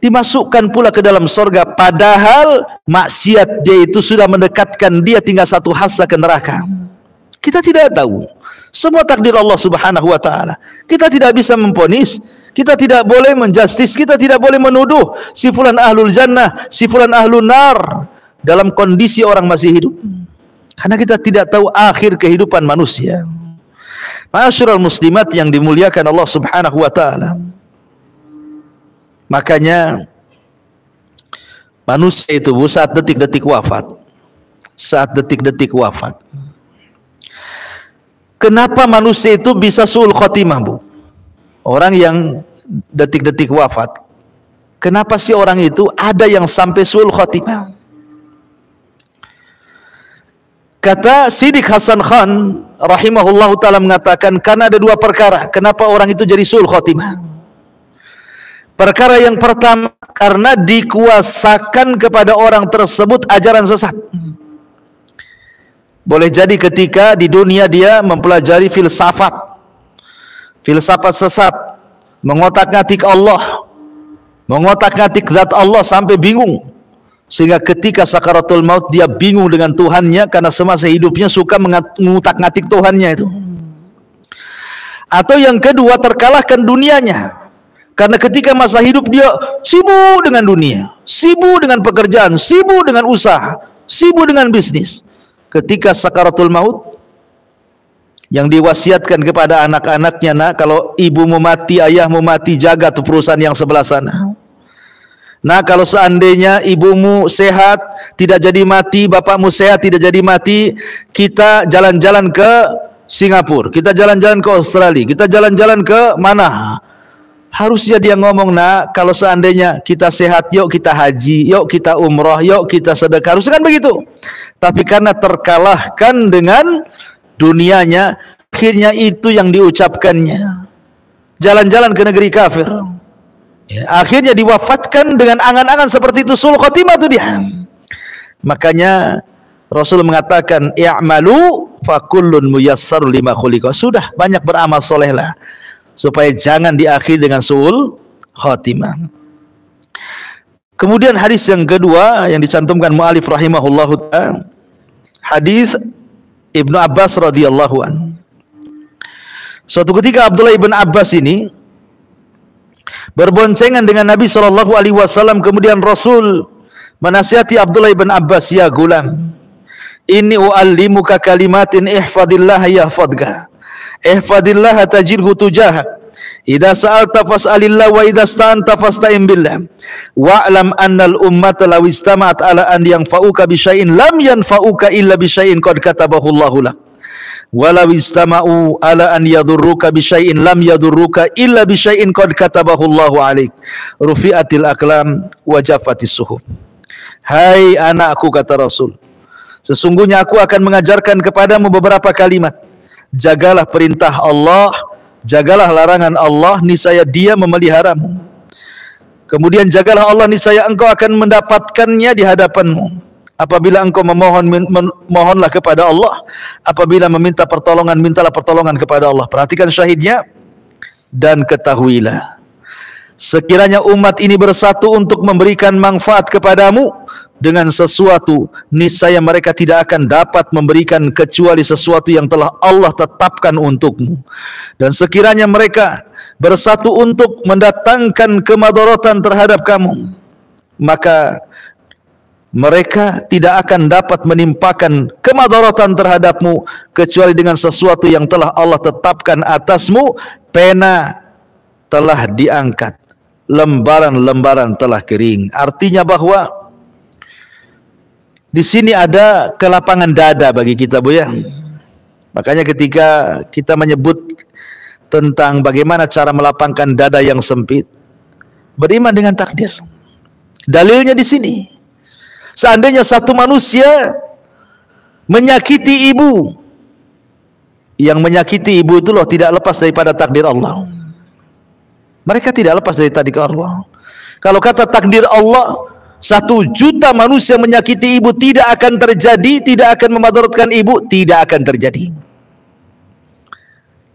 dimasukkan pula ke dalam sorga, padahal maksiat dia itu sudah mendekatkan dia tinggal 1 hasta ke neraka. Kita tidak tahu, semua takdir Allah Subhanahu wa taala. Kita tidak bisa memvonis, kita tidak boleh menjustis, kita tidak boleh menuduh si fulan ahlul jannah, si fulan ahlun nar dalam kondisi orang masih hidup, karena kita tidak tahu akhir kehidupan manusia. Ma'asyiral muslimat yang dimuliakan Allah Subhanahu wa taala, makanya manusia itu, Bu, saat detik-detik wafat, kenapa manusia itu bisa su'ul khotimah, Bu? Orang yang detik-detik wafat, kenapa sih orang itu ada yang sampai su'ul khotimah? Kata Siddiq Hasan Khan rahimahullahu ta'ala mengatakan, karena ada 2 perkara kenapa orang itu jadi su'ul khotimah. Perkara yang pertama, karena dikuasakan kepada orang tersebut ajaran sesat. Boleh jadi ketika di dunia dia mempelajari filsafat sesat, mengotak-ngatik Allah, mengotak-ngatik zat Allah sampai bingung, sehingga ketika sakaratul maut dia bingung dengan Tuhannya, karena semasa hidupnya suka mengutak-ngatik Tuhannya itu. Atau yang kedua, terkalahkan dunianya, karena ketika masa hidup dia sibuk dengan dunia, sibuk dengan pekerjaan, sibuk dengan usaha, sibuk dengan bisnis. Ketika sakaratul maut, yang diwasiatkan kepada anak-anaknya, nak, kalau ibumu mati, ayahmu mati, jaga tuh perusahaan yang sebelah sana. Nah, kalau seandainya ibumu sehat, tidak jadi mati, bapakmu sehat, tidak jadi mati, kita jalan-jalan ke Singapura, kita jalan-jalan ke Australia, kita jalan-jalan ke mana? Harusnya dia ngomong, nak, kalau seandainya kita sehat, yuk kita haji, yuk kita umroh, yuk kita sedekah. Harusnya kan begitu. Tapi karena terkalahkan dengan dunianya, akhirnya itu yang diucapkannya. Jalan-jalan ke negeri kafir. Ya, akhirnya diwafatkan dengan angan-angan seperti itu, sul khotimah itu dia. Makanya Rasul mengatakan, i'malu fakullun muyassarun lima khuliqa. Sudah, banyak beramal solehlah, supaya jangan diakhiri dengan su'ul khatimah. Kemudian hadis yang kedua yang dicantumkan mu'alif rahimahullahu ta'ala, hadis Ibnu Abbas radhiyallahu anhu. Suatu ketika Abdullah ibn Abbas ini berboncengan dengan Nabi SAW, kemudian Rasul menasihati Abdullah ibn Abbas, ya gulam, inni uallimuka kalimatin ihfadillah yahfadka, ihfadillah tajidhu tujahak, idza sa'alta fas'alillah wa idza sta'anta fasta'in billah, wa'lam annal ummata law istama'at ala an yanfa'uka bi syai'in lam yanfa'uka illa bi syai'in qad katabahu Allahu lak, walau istama'u ala an yadurruka bi syai'in lam yadurruka illa bi syai'in qad katabahu Allahu 'alaik, rufi'atil aqlam wa jaffatis suhuf. Hai anakku, kata Rasul, sesungguhnya aku akan mengajarkan kepadamu beberapa kalimat. Jagalah perintah Allah, jagalah larangan Allah, niscaya Dia memeliharamu. Kemudian jagalah Allah, niscaya engkau akan mendapatkannya di hadapanmu. Apabila engkau memohon, mohonlah kepada Allah. Apabila meminta pertolongan, mintalah pertolongan kepada Allah. Perhatikan syahidnya. Dan ketahuilah, sekiranya umat ini bersatu untuk memberikan manfaat kepadamu dengan sesuatu, niscaya mereka tidak akan dapat memberikan kecuali sesuatu yang telah Allah tetapkan untukmu. Dan sekiranya mereka bersatu untuk mendatangkan kemadaratan terhadap kamu, maka mereka tidak akan dapat menimpakan kemadaratan terhadapmu kecuali dengan sesuatu yang telah Allah tetapkan atasmu. Pena telah diangkat, lembaran-lembaran telah kering. Artinya bahwa di sini ada kelapangan dada bagi kita, Bu, ya. Makanya ketika kita menyebut tentang bagaimana cara melapangkan dada yang sempit, beriman dengan takdir. Dalilnya di sini. Seandainya satu manusia menyakiti ibu, yang menyakiti ibu itu loh tidak lepas daripada takdir Allah. Mereka tidak lepas dari takdir Allah. Kalau kata takdir Allah, 1 juta manusia menyakiti ibu tidak akan terjadi, tidak akan memadaratkan ibu, tidak akan terjadi.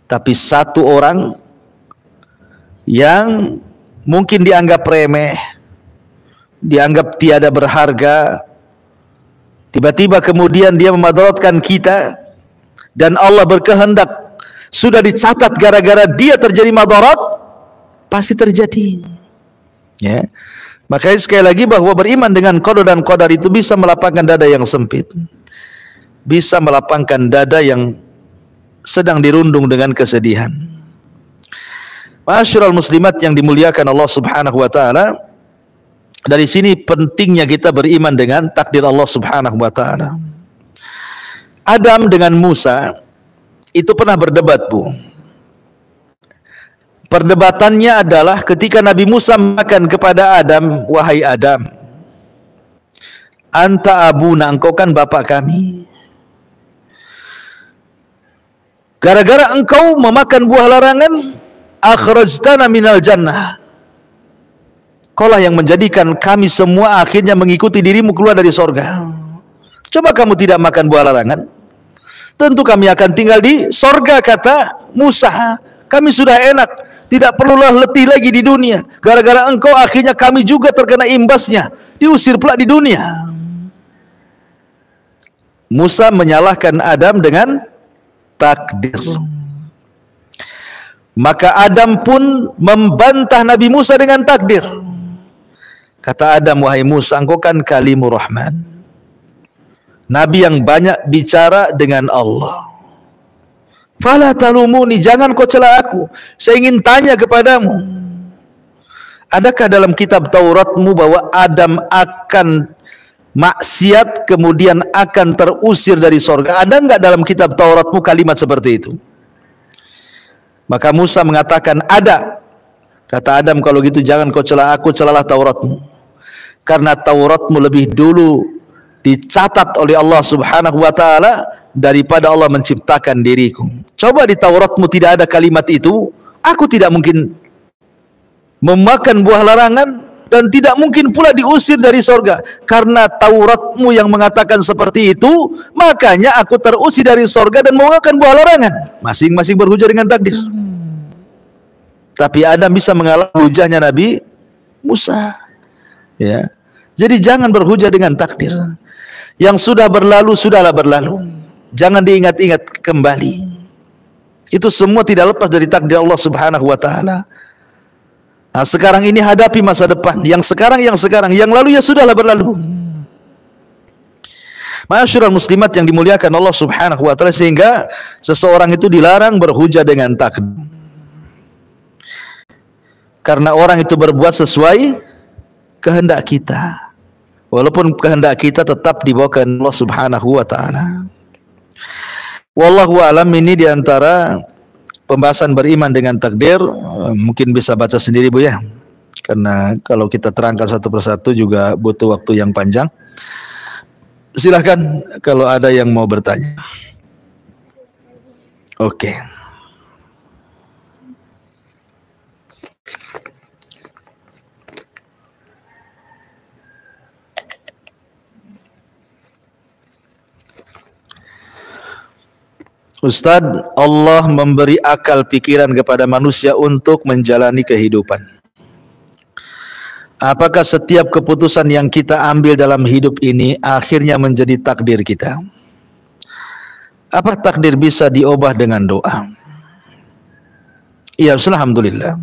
Tapi 1 orang yang mungkin dianggap remeh, dianggap tiada berharga, tiba-tiba kemudian dia memadaratkan kita, dan Allah berkehendak sudah dicatat gara-gara dia terjadi madarat, pasti terjadi. Ya. Makanya sekali lagi bahwa beriman dengan qada dan qadar itu bisa melapangkan dada yang sempit, bisa melapangkan dada yang sedang dirundung dengan kesedihan. Ma'asyiral muslimat yang dimuliakan Allah Subhanahu wa taala, dari sini pentingnya kita beriman dengan takdir Allah Subhanahu wa taala. Adam dengan Musa itu pernah berdebat, Bu. Perdebatannya adalah ketika Nabi Musa mengatakan kepada Adam, wahai Adam, anta abuna, engkau kan bapak kami. Gara-gara engkau memakan buah larangan, akhrajtana minal jannah. Kaulah yang menjadikan kami semua akhirnya mengikuti dirimu keluar dari sorga. Coba kamu tidak makan buah larangan, tentu kami akan tinggal di sorga, kata Musa. Kami sudah enak, tidak perlulah letih lagi di dunia. Gara-gara engkau akhirnya kami juga terkena imbasnya, diusir pula di dunia. Musa menyalahkan Adam dengan takdir. Maka Adam pun membantah Nabi Musa dengan takdir. Kata Adam, wahai Musa, engkau kan kalimur rahman, Nabi yang banyak bicara dengan Allah. Fala talumuni, jangan kau cela aku. Saya ingin tanya kepadamu, adakah dalam kitab Tauratmu bahwa Adam akan maksiat kemudian akan terusir dari sorga? Ada enggak dalam kitab Tauratmu kalimat seperti itu? Maka Musa mengatakan ada. Kata Adam, kalau gitu jangan kau cela aku, celalah Tauratmu. Karena Tauratmu lebih dulu dicatat oleh Allah Subhanahu wa taala daripada Allah menciptakan diriku. Coba di Tauratmu tidak ada kalimat itu, aku tidak mungkin memakan buah larangan dan tidak mungkin pula diusir dari sorga. Karena Tauratmu yang mengatakan seperti itu, makanya aku terusir dari sorga dan memakan buah larangan. Masing-masing berhujah dengan takdir. Tapi Adam bisa mengalahkan hujahnya Nabi Musa. Ya. Jadi jangan berhujah dengan takdir. Yang sudah berlalu, sudahlah berlalu. Jangan diingat-ingat kembali. Itu semua tidak lepas dari takdir Allah Subhanahu wa taala. Nah, sekarang ini hadapi masa depan. Yang sekarang, yang lalu ya sudahlah berlalu. Ma'asyiral muslimat yang dimuliakan Allah Subhanahu wa taala, sehingga seseorang itu dilarang berhujah dengan takdir. Karena orang itu berbuat sesuai kehendak kita. Walaupun kehendak kita tetap dibawa ke Allah Subhanahu wa taala. Wallahu a'lam, ini diantara pembahasan beriman dengan takdir. Mungkin bisa baca sendiri Bu ya. Karena kalau kita terangkan satu persatu juga butuh waktu yang panjang. Silahkan kalau ada yang mau bertanya. Oke. Ustadz, Allah memberi akal pikiran kepada manusia untuk menjalani kehidupan. Apakah setiap keputusan yang kita ambil dalam hidup ini akhirnya menjadi takdir kita? Apa takdir bisa diubah dengan doa? Iya, alhamdulillah.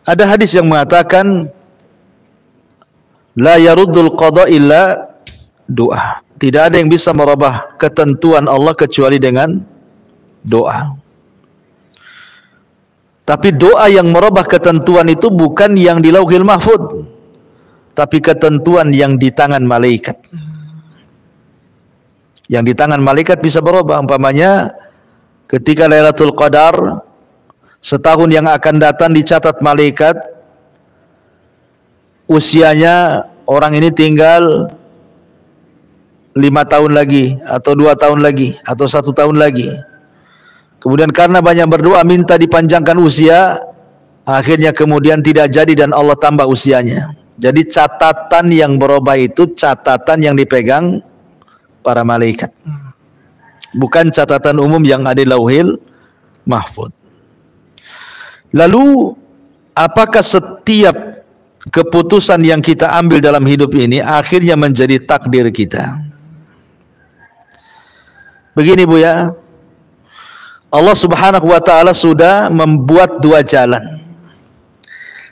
Ada hadis yang mengatakan la yaruddul qada illa doa. Tidak ada yang bisa merubah ketentuan Allah kecuali dengan doa. Tapi doa yang merubah ketentuan itu bukan yang di Lauhil Mahfuz, tapi ketentuan yang di tangan malaikat. Yang di tangan malaikat bisa berubah. Umpamanya ketika Lailatul Qadar, setahun yang akan datang dicatat malaikat, usianya orang ini tinggal 5 tahun lagi, atau 2 tahun lagi, atau 1 tahun lagi. Kemudian karena banyak berdoa minta dipanjangkan usia, akhirnya kemudian tidak jadi dan Allah tambah usianya. Jadi catatan yang berubah itu catatan yang dipegang para malaikat, bukan catatan umum yang ada di Lauhil Mahfuz. Lalu apakah setiap keputusan yang kita ambil dalam hidup ini akhirnya menjadi takdir kita? Begini Bu ya, Allah Subhanahu wa taala sudah membuat 2 jalan.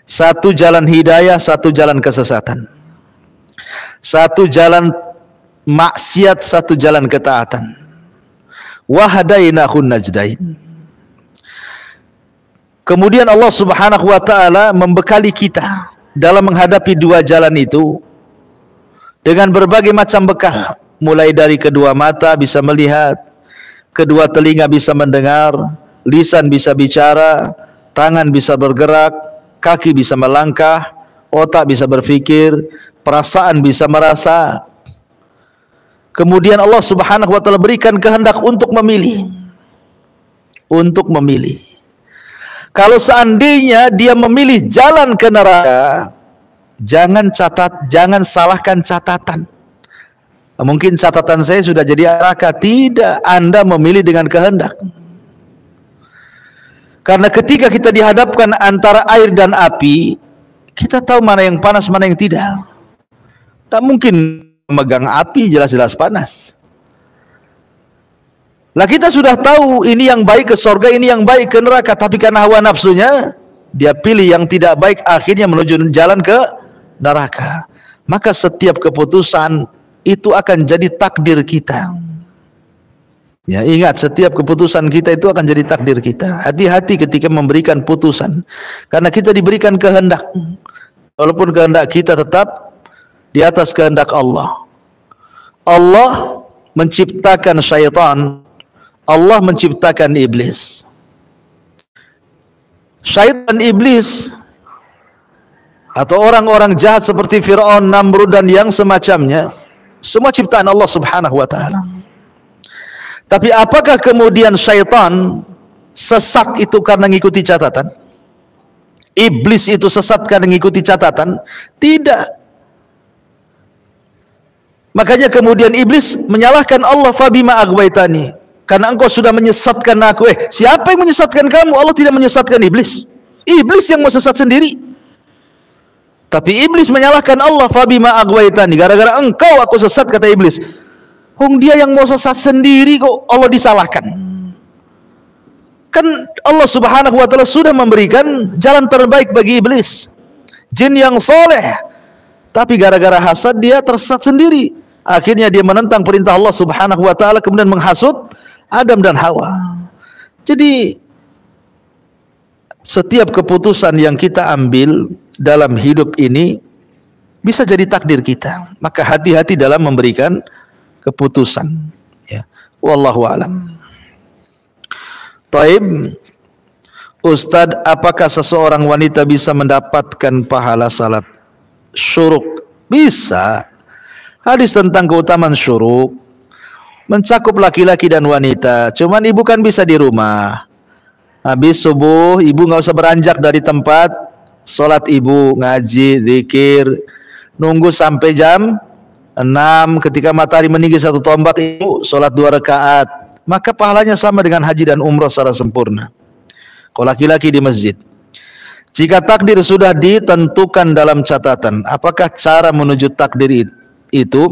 Satu jalan hidayah, satu jalan kesesatan. Satu jalan maksiat, satu jalan ketaatan. Wa hadainahun najdain. Kemudian Allah Subhanahu wa taala membekali kita dalam menghadapi 2 jalan itu dengan berbagai macam bekal. Mulai dari kedua mata bisa melihat, kedua telinga bisa mendengar, lisan bisa bicara, tangan bisa bergerak, kaki bisa melangkah, otak bisa berpikir, perasaan bisa merasa. Kemudian Allah Subhanahu wa taala berikan kehendak untuk memilih. Untuk memilih. Kalau seandainya dia memilih jalan ke neraka, jangan salahkan catatan. Mungkin catatan saya sudah jadi neraka. Tidak, Anda memilih dengan kehendak. Karena ketika kita dihadapkan antara air dan api, kita tahu mana yang panas, mana yang tidak. Tak mungkin memegang api jelas-jelas panas. Lah kita sudah tahu ini yang baik ke surga, ini yang baik ke neraka, tapi karena hawa nafsunya dia pilih yang tidak baik, akhirnya menuju jalan ke neraka. Maka setiap keputusan itu akan jadi takdir kita. Ya, ingat, setiap keputusan kita itu akan jadi takdir kita. Hati-hati ketika memberikan putusan, karena kita diberikan kehendak. Walaupun kehendak kita tetap di atas kehendak Allah. Allah menciptakan syaitan, Allah menciptakan iblis. Syaitan, iblis, atau orang-orang jahat seperti Fir'aun, Namrud dan yang semacamnya, semua ciptaan Allah Subhanahu wa taala. Tapi apakah kemudian syaitan sesat itu karena mengikuti catatan? Iblis itu sesat karena mengikuti catatan? Tidak. Makanya kemudian iblis menyalahkan Allah, fabima aghwaytani, karena engkau sudah menyesatkan aku. Siapa yang menyesatkan kamu? Allah tidak menyesatkan iblis. Iblis yang mau sesat sendiri. Tapi iblis menyalahkan Allah, fabima aghwaytani, gara-gara engkau aku sesat, kata iblis. Dia yang mau sesat sendiri kok Allah disalahkan. Kan Allah Subhanahu wa taala sudah memberikan jalan terbaik bagi iblis. Jin yang soleh, tapi gara-gara hasad dia tersesat sendiri. Akhirnya dia menentang perintah Allah Subhanahu wa taala, kemudian menghasut Adam dan Hawa. Jadi setiap keputusan yang kita ambil dalam hidup ini bisa jadi takdir kita. Maka hati-hati dalam memberikan keputusan. Ya. Wallahu a'lam. Taib, Ustadz, apakah seseorang wanita bisa mendapatkan pahala salat syuruk? Bisa. Hadis tentang keutamaan syuruk mencakup laki-laki dan wanita. Cuman ibu kan bisa di rumah. Habis subuh, ibu nggak usah beranjak dari tempat. Salat ibu, ngaji, zikir, nunggu sampai jam 6. Ketika matahari meninggi 1 tombak, ibu salat 2 rakaat. Maka pahalanya sama dengan haji dan umrah secara sempurna. Kalau laki-laki di masjid. Jika takdir sudah ditentukan dalam catatan, apakah cara menuju takdir itu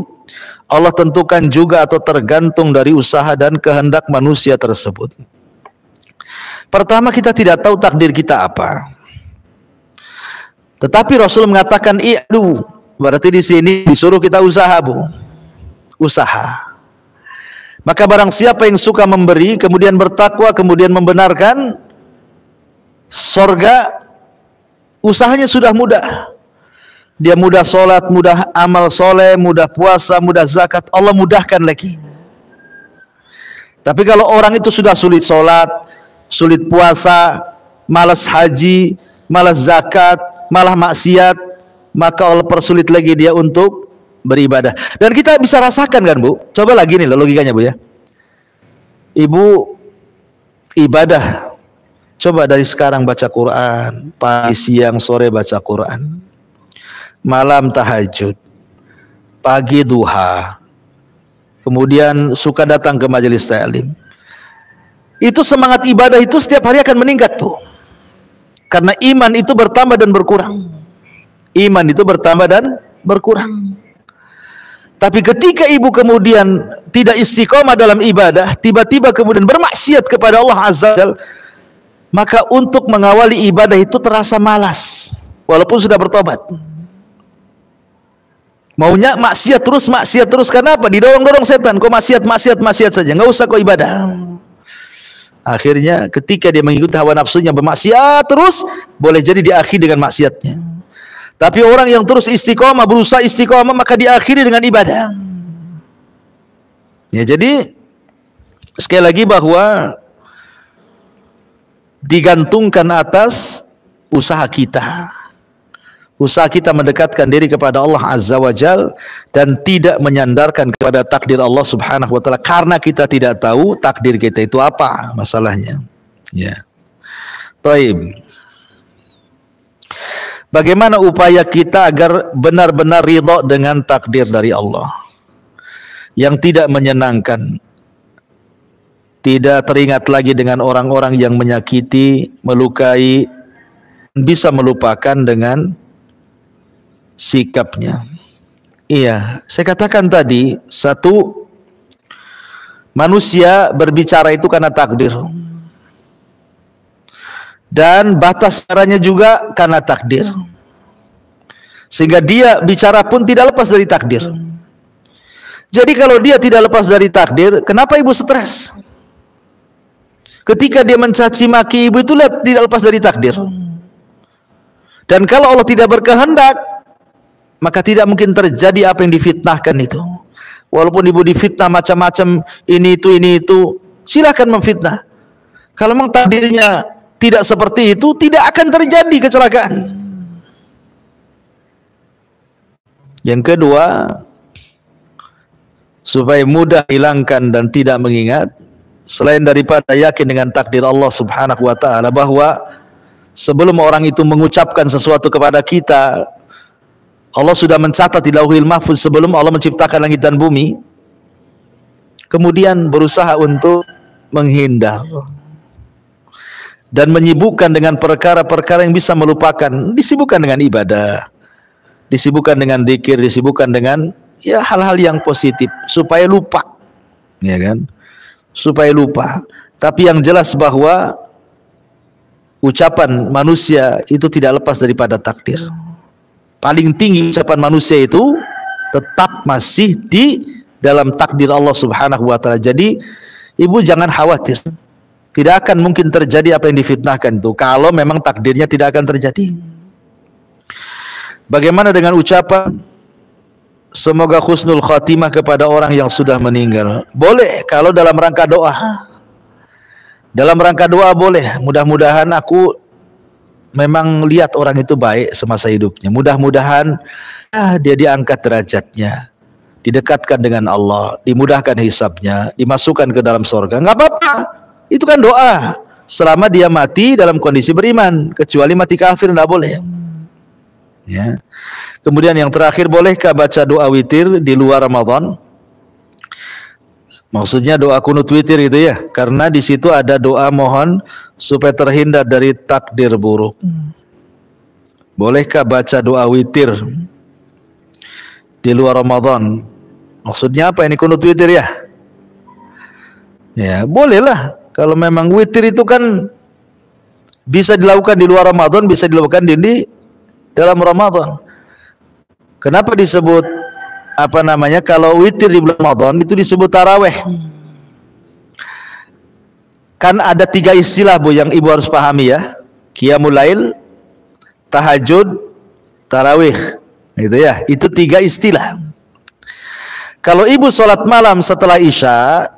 Allah tentukan juga atau tergantung dari usaha dan kehendak manusia tersebut? Pertama, kita tidak tahu takdir kita apa. Tetapi Rasul mengatakan i'du, berarti di sini disuruh kita usaha, Bu. Usaha. Maka barang siapa yang suka memberi, kemudian bertakwa, kemudian membenarkan, surga usahanya sudah mudah. Dia mudah sholat, mudah amal soleh, mudah puasa, mudah zakat, Allah mudahkan lagi. Tapi kalau orang itu sudah sulit sholat, sulit puasa, malas haji, malas zakat, malah maksiat, maka Allah persulit lagi dia untuk beribadah. Dan kita bisa rasakan kan, Bu? Coba lagi nih logikanya, Bu, ya. Ibu ibadah, coba dari sekarang baca Quran, pagi, siang, sore baca Quran, malam tahajud, pagi duha, kemudian suka datang ke majelis ta'lim. Itu semangat ibadah itu setiap hari akan meningkat, Bu. Karena iman itu bertambah dan berkurang. Iman itu bertambah dan berkurang. Tapi ketika ibu kemudian tidak istiqomah dalam ibadah, tiba-tiba kemudian bermaksiat kepada Allah Azza wa Jalla, maka untuk mengawali ibadah itu terasa malas, walaupun sudah bertobat. Maunya maksiat terus, kenapa? Didorong-dorong setan, kok maksiat saja, nggak usah kok ibadah. Akhirnya ketika dia mengikuti hawa nafsunya bermaksiat terus, boleh jadi diakhiri dengan maksiatnya. Tapi orang yang terus istiqomah, berusaha istiqomah, maka diakhiri dengan ibadah. Ya, jadi sekali lagi bahwa digantungkan atas usaha kita. Usaha kita mendekatkan diri kepada Allah Azza wa Jal dan tidak menyandarkan kepada takdir Allah Subhanahu wa taala, karena kita tidak tahu takdir kita itu apa masalahnya. Ya. Taib. Bagaimana upaya kita agar benar-benar ridha dengan takdir dari Allah yang tidak menyenangkan, tidak teringat lagi dengan orang-orang yang menyakiti, melukai, bisa melupakan dengan sikapnya. Iya, saya katakan tadi, satu, manusia berbicara itu karena takdir, dan batas caranya juga karena takdir, sehingga dia bicara pun tidak lepas dari takdir. Jadi kalau dia tidak lepas dari takdir, kenapa ibu stres? Ketika dia mencaci maki ibu itu lihat tidak lepas dari takdir. Dan kalau Allah tidak berkehendak, maka tidak mungkin terjadi apa yang difitnahkan itu. Walaupun ibu difitnah macam-macam, ini itu, silakan memfitnah. Kalau memang takdirnya tidak seperti itu, tidak akan terjadi kecelakaan. Yang kedua, supaya mudah hilangkan dan tidak mengingat, selain daripada yakin dengan takdir Allah Subhanahu wa taala, bahwa sebelum orang itu mengucapkan sesuatu kepada kita, Allah sudah mencatat di Lauhil Mahfuz sebelum Allah menciptakan langit dan bumi. Kemudian berusaha untuk menghindar dan menyibukkan dengan perkara-perkara yang bisa melupakan. Disibukkan dengan ibadah, disibukkan dengan zikir, disibukkan dengan ya hal-hal yang positif supaya lupa, ya kan? Supaya lupa. Tapi yang jelas bahwa ucapan manusia itu tidak lepas daripada takdir. Paling tinggi ucapan manusia itu tetap masih di dalam takdir Allah Subhanahu wa taala. Jadi ibu jangan khawatir. Tidak akan mungkin terjadi apa yang difitnahkan itu kalau memang takdirnya tidak akan terjadi. Bagaimana dengan ucapan semoga husnul khatimah kepada orang yang sudah meninggal? Boleh kalau dalam rangka doa. Dalam rangka doa boleh. Mudah-mudahan aku memang lihat orang itu baik semasa hidupnya. Mudah-mudahan dia diangkat derajatnya, didekatkan dengan Allah, dimudahkan hisabnya, dimasukkan ke dalam surga. Enggak apa-apa. Itu kan doa. Selama dia mati dalam kondisi beriman, kecuali mati kafir enggak boleh. Ya. Kemudian yang terakhir, bolehkah baca doa witir di luar Ramadan? Maksudnya doa kunut witir itu ya, karena di situ ada doa mohon supaya terhindar dari takdir buruk. Bolehkah baca doa witir di luar Ramadan? Maksudnya apa ini kunut witir ya? Ya, bolehlah. Kalau memang witir itu kan bisa dilakukan di luar Ramadan, bisa dilakukan di dalam Ramadan. Kenapa disebut apa namanya? Kalau witir di bulan Ramadan itu disebut taraweh. Kan ada 3 istilah Bu yang ibu harus pahami ya. Qiyamul lail, tahajud, tarawih. Gitu ya. Itu 3 istilah. Kalau ibu sholat malam setelah Isya,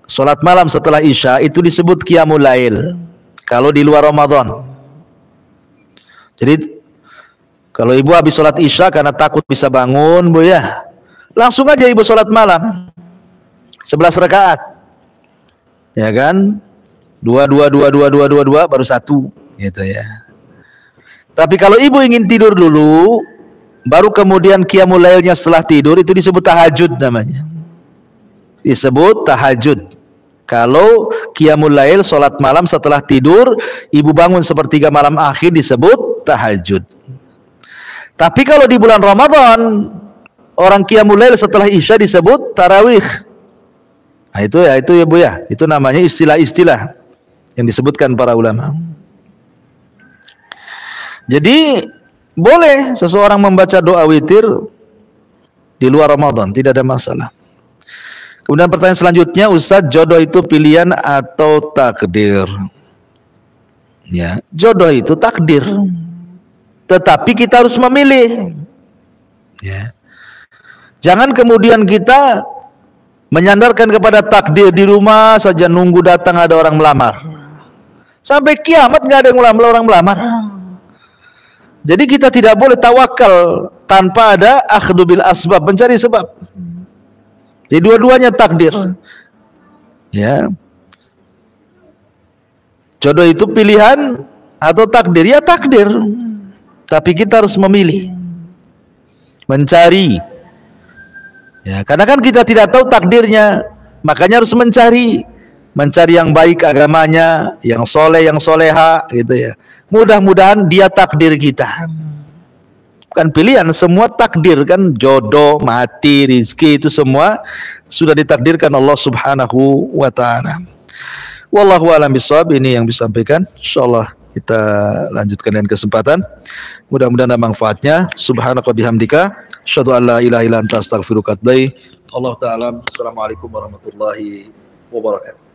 sholat malam setelah Isya itu disebut qiyamul lail. Kalau di luar Ramadan. Jadi kalau ibu habis sholat Isya karena takut bisa bangun Bu ya, langsung aja ibu sholat malam 11 rakaat. Ya kan? 2 baru 1 gitu ya. Tapi kalau ibu ingin tidur dulu, baru kemudian qiyamul lailnya setelah tidur, itu disebut tahajud namanya. Disebut tahajud. Kalau qiyamul lail salat malam setelah tidur, ibu bangun sepertiga malam akhir, disebut tahajud. Tapi kalau di bulan Ramadan, orang qiyamul lail setelah Isya disebut tarawih. Nah itu ya Bu ya, itu namanya istilah-istilah yang disebutkan para ulama. Jadi boleh seseorang membaca doa witir di luar Ramadan, tidak ada masalah. Kemudian pertanyaan selanjutnya, Ustadz, jodoh itu pilihan atau takdir? Ya, jodoh itu takdir, tetapi kita harus memilih. Ya. Jangan kemudian kita menyandarkan kepada takdir, di rumah saja nunggu datang ada orang melamar. Sampai kiamat nggak ada yang orang melamar. Jadi kita tidak boleh tawakal tanpa ada akhdhu bil asbab, mencari sebab. Jadi dua-duanya takdir. Ya. Jodoh itu pilihan atau takdir? Ya takdir. Tapi kita harus memilih. Mencari. Ya, karena kan kita tidak tahu takdirnya, makanya harus mencari yang baik agamanya, yang soleh, yang soleha, gitu ya. Mudah-mudahan dia takdir kita. Bukan pilihan, semua takdir kan, jodoh, mati, rizki itu semua sudah ditakdirkan Allah Subhanahu wa taala. Wallahu a'lam bishawab, ini yang disampaikan. Insyaallah kita lanjutkan dengan kesempatan. Mudah-mudahan ada manfaatnya. Subhanaka bihamdika, asyhadu an la ilaha illa anta astaghfiruka wa atubu ilaik. Allah taala. Assalamualaikum warahmatullahi wabarakatuh.